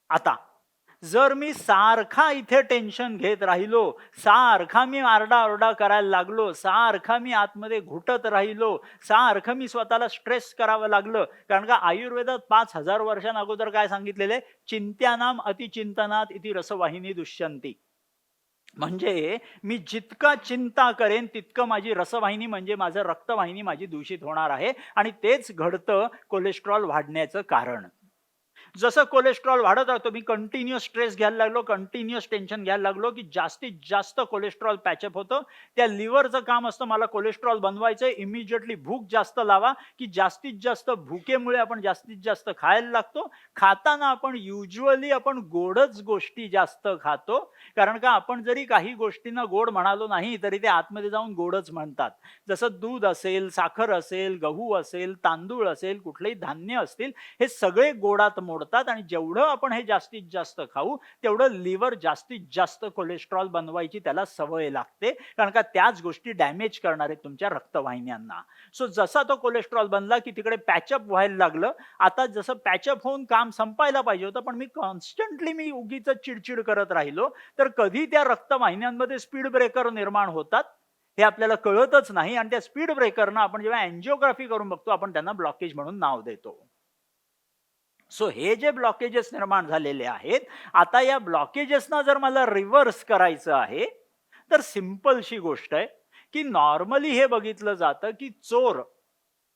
Speaker 2: आता जर मी सारखा इथे टेन्शन घेत राहिलो, सारखा मी आरडाओरडा करायला लागलो, सारखा मी आतमध्ये घुटत राहिलो, सारखं मी स्वतःला स्ट्रेस करावं लागलं, कारण का आयुर्वेदात 5000 वर्षांअगोदर काय सांगितलेले, चिंत्यानाम अतिचिंतनात इति रसवाहिनी दुष्यंती. म्हणजे मी जितका चिंता करेन तितकं माझी रसवाहिनी म्हणजे माझं रक्तवाहिनी माझी दूषित होणार आहे आणि तेच घडतं कोलेस्ट्रॉल वाढण्याचं कारण. जसं कोलेस्ट्रॉल वाढत राहतो, मी कंटिन्युअस स्ट्रेस घ्यायला लागलो, कंटिन्युअस टेन्शन घ्यायला लागलो की जास्तीत जास्त कोलेस्ट्रॉल पॅचअप होतं. त्या लिव्हरचं काम असतं मला कोलेस्ट्रॉल बनवायचं, इमिजिएटली भूक जास्त लावा की जास्तीत जास्त भुकेमुळे आपण जास्तीत जास्त खायला लागतो. खाताना आपण युज्युअली आपण गोडच गोष्टी जास्त खातो, कारण का आपण जरी काही गोष्टींना गोड म्हणालो नाही तरी ते आतमध्ये जाऊन गोडच म्हणतात. जसं दूध असेल, साखर असेल, गहू असेल, तांदूळ असेल, कुठलेही धान्य असतील, हे सगळे गोडात मोडतात आणि जेवढं आपण हे जास्तीत जास्त खाऊ तेवढं लिव्हर जास्तीत जास्त कोलेस्ट्रॉल बनवायची त्याला सवय लागते, कारण का त्याच गोष्टी डॅमेज करणार आहेत तुमच्या रक्तवाहिन्यांना. सो जसा तो कोलेस्ट्रॉल बनला की तिकडे पॅचअप व्हायला लागलं. आता जसं पॅचअप होऊन काम संपायला पाहिजे होतं पण मी कॉन्स्टंटली मी उगीच चिडचिड करत राहिलो तर कधी त्या रक्तवाहिन्यांमध्ये स्पीड ब्रेकर निर्माण होतात हे आपल्याला कळतच नाही आणि त्या स्पीड ब्रेकरना आपण जेव्हा अँजिओग्राफी करून बघतो आपण त्यांना ब्लॉकेज म्हणून नाव देतो. सो हे जे ब्लॉकेजेस निर्माण झालेले आहेत, आता या ब्लॉकेजेसना जर मला रिव्हर्स करायचं आहे तर सिंपलशी गोष्ट आहे की नॉर्मली हे बघितलं जातं की चोर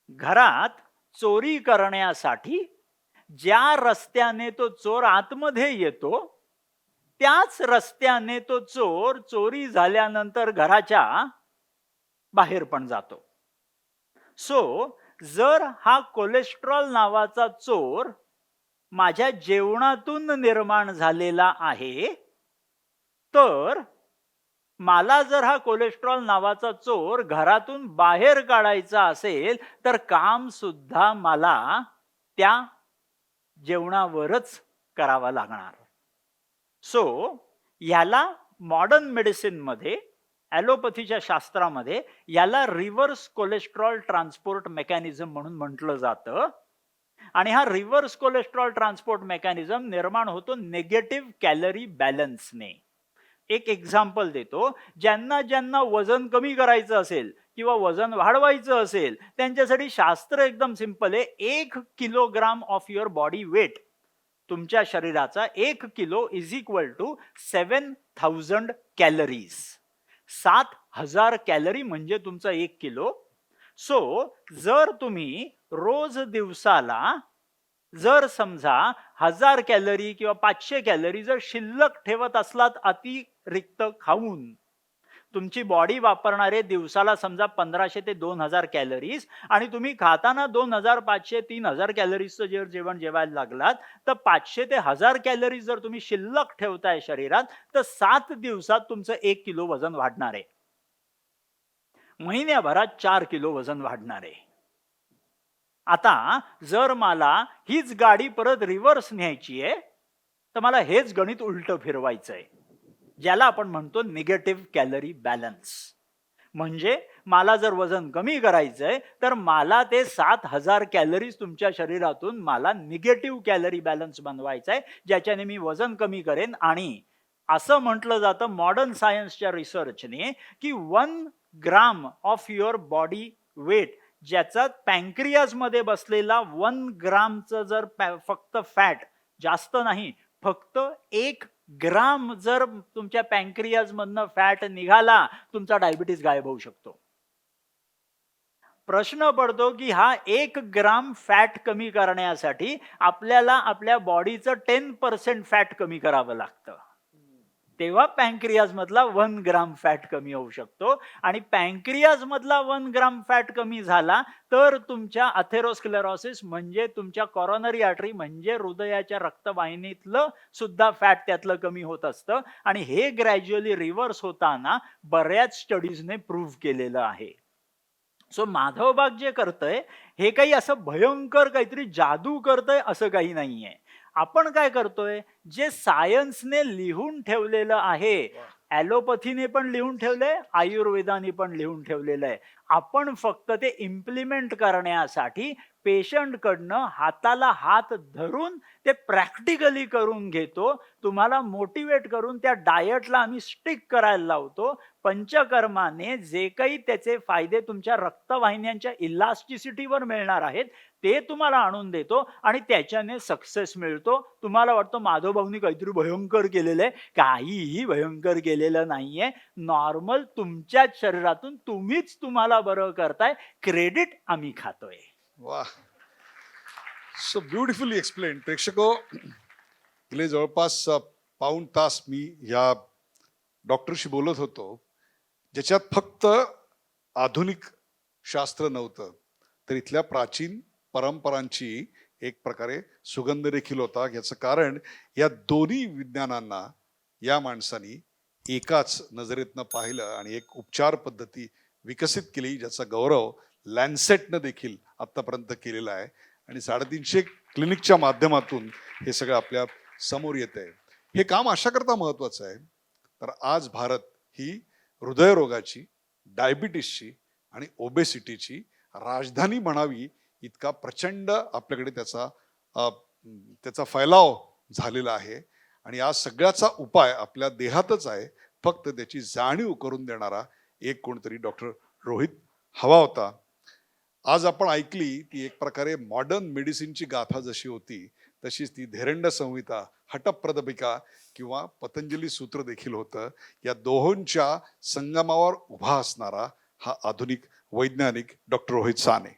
Speaker 2: घरात चोरी करण्यासाठी ज्या रस्त्याने तो चोर आतमध्ये येतो त्याच रस्त्याने तो चोर चोरी झाल्यानंतर घराच्या बाहेर पण जातो. सो जर हा कोलेस्ट्रॉल नावाचा चोर माझ्या जेवणातून निर्माण झालेला आहे, तर मला जर हा कोलेस्ट्रॉल नावाचा चोर घरातून बाहेर काढायचा असेल, तर काम सुद्धा मला त्या जेवणावरच करावा लागणार. सो ह्याला मॉडर्न मेडिसिनमध्ये, ॲलोपॅथीच्या शास्त्रामध्ये याला रिव्हर्स कोलेस्ट्रॉल ट्रान्सपोर्ट मेकॅनिझम म्हणून म्हटलं जातं. आणि हा रिव्हर्स कोलेस्ट्रॉल ट्रान्सपोर्ट मेकॅनिझम निर्माण होतो नेगेटिव्ह कॅलरी बॅलन्सने. एक एक्झाम्पल देतो. ज्यांना ज्यांना वजन कमी करायचं असेल किंवा वजन वाढवायचं असेल, त्यांच्यासाठी शास्त्र एकदम सिंपल आहे. 1 kilogram of your body weight, तुमच्या शरीराचा 1 kilo is equal to 7,000 calories. 7,000 calorie म्हणजे तुमचा 1 किलो. सो जर तुम्ही रोज दिवसाला जर समजा 1000 कॅलरी किंवा 500 कॅलरी जर शिल्लक ठेवत असलात अतिरिक्त खाऊन, तुमची बॉडी वापरणारे दिवसाला समजा 1500 ते 2000 कॅलरीज, आणि तुम्ही खाताना 2500 3000 कॅलरीजचं जर जेवण जेवायला लागलात, तर 500 ते 1000 कॅलरीज जर तुम्ही शिल्लक ठेवताय शरीरात, तर 7 दिवसात तुमचं 1 किलो वजन वाढणार आहे. महिन्याभरात 4 किलो वजन वाढणार आहे. आता जर मला हीच गाडी परत रिव्हर्स न्यायची आहे, तर मला हेच गणित उलट फिरवायचं आहे, ज्याला आपण म्हणतो निगेटिव्ह कॅलरी बॅलन्स. म्हणजे मला जर वजन कमी करायचंय, तर मला ते 7,000 कॅलरीज तुमच्या शरीरातून मला निगेटिव्ह कॅलरी बॅलन्स बनवायचा आहे, ज्याच्याने मी वजन कमी करेन. आणि असं म्हटलं जातं मॉडर्न सायन्सच्या रिसर्चने की 1 gram of your body weight, ज्याचा पॅन्क्रियाज मध्ये बसलेला 1 ग्रामचं जर फक्त फॅट, जास्त नाही, फक्त 1 ग्राम जर तुमच्या पॅन्क्रियाज मधनं फॅट निघाला, तुमचा डायबिटीस गायब होऊ शकतो. प्रश्न पडतो की हा 1 ग्राम फॅट कमी करण्यासाठी आपल्याला आपल्या बॉडीचं 10% फॅट कमी करावं लागतं. तेव्हा पॅन्क्रियाज मधला 1 ग्राम फॅट कमी होऊ शकतो. आणि पॅन्क्रियाज मधला 1 ग्राम फॅट कमी झाला, तर तुमच्या अथेरोस्क्लेरोसिस म्हणजे तुमच्या कॉरोनरी आर्टरी म्हणजे हृदयाच्या रक्तवाहिनीतलं सुद्धा फॅट त्यातलं कमी होत असतं. आणि हे ग्रॅज्युअली रिव्हर्स होताना बऱ्याच स्टडीजने प्रूव्ह केलेलं आहे. सो माधवबाग जे करतंय हे काही असं भयंकर काहीतरी जादू करतंय असं काही नाहीये. आपण काय करतोय, जे सायन्सने लिहून ठेवलेलं आहे, ॲलोपॅथीने पण लिहून ठेवलंय, आयुर्वेदाने पण लिहून ठेवलेलं आहे, आपण फक्त ते इम्प्लिमेंट करण्यासाठी पेशंटकडनं हाताला हात धरून ते प्रॅक्टिकली करून घेतो. तुम्हाला मोटिवेट करून त्या डायटला आम्ही स्टिक करायला लावतो. पंचकर्माने जे काही त्याचे फायदे तुमच्या रक्तवाहिन्यांच्या इलास्टिसिटीवर मिळणार आहेत, ते तुम्हाला आणून देतो आणि त्याच्याने सक्सेस मिळतो. तुम्हाला वाटतं माधवभाऊनी काहीतरी भयंकर केलेलं आहे. काहीही भयंकर केलेलं नाहीये. नॉर्मल तुमच्याच शरीरातून तुम्हीच तुम्हाला बरं करताय. क्रेडिट आम्ही खातोय.
Speaker 1: वा, सो ब्युटिफुली एक्सप्लेन. प्रेक्षको, गेले जवळपास पाऊण तास मी या डॉक्टरशी बोलत होतो, ज्याच्यात फक्त आधुनिक शास्त्र नव्हतं, तर इथल्या प्राचीन परंपरांची एक प्रकारे सुगंध देखील होता. याचं कारण या दोन्ही विज्ञानांना या माणसानी एकाच नजरेतनं पाहिलं आणि एक उपचार पद्धती विकसित केली, ज्याचा गौरव लॅन्सेटनं देखील आतापर्यंत केलेला आहे. आणि 350 क्लिनिकच्या माध्यमातून हे सगळं आपल्या समोर येत आहे. हे काम अशा करता महत्वाचं आहे, तर आज भारत ही हृदयरोगाची, डायबिटीसची आणि ओबेसिटीची राजधानी म्हणावी इतका प्रचंड आपल्याकडे त्याचा फैलाव झालेला आहे. आणि या सगळ्याचा उपाय आपल्या देहातच आहे. फक्त त्याची जाणीव करून देणारा एक कोणतरी डॉक्टर रोहित हवा होता. आज आपण ऐकली ती एक प्रकारे मॉडर्न मेडिसिनची गाथा जशी होती, तशीच ती धैर्यंड संहिता, हटप्रदपिका किंवा पतंजली सूत्र देखील होतं. या दोहोंच्या संगमावर उभा असणारा हा आधुनिक वैज्ञानिक डॉक्टर रोहित साने.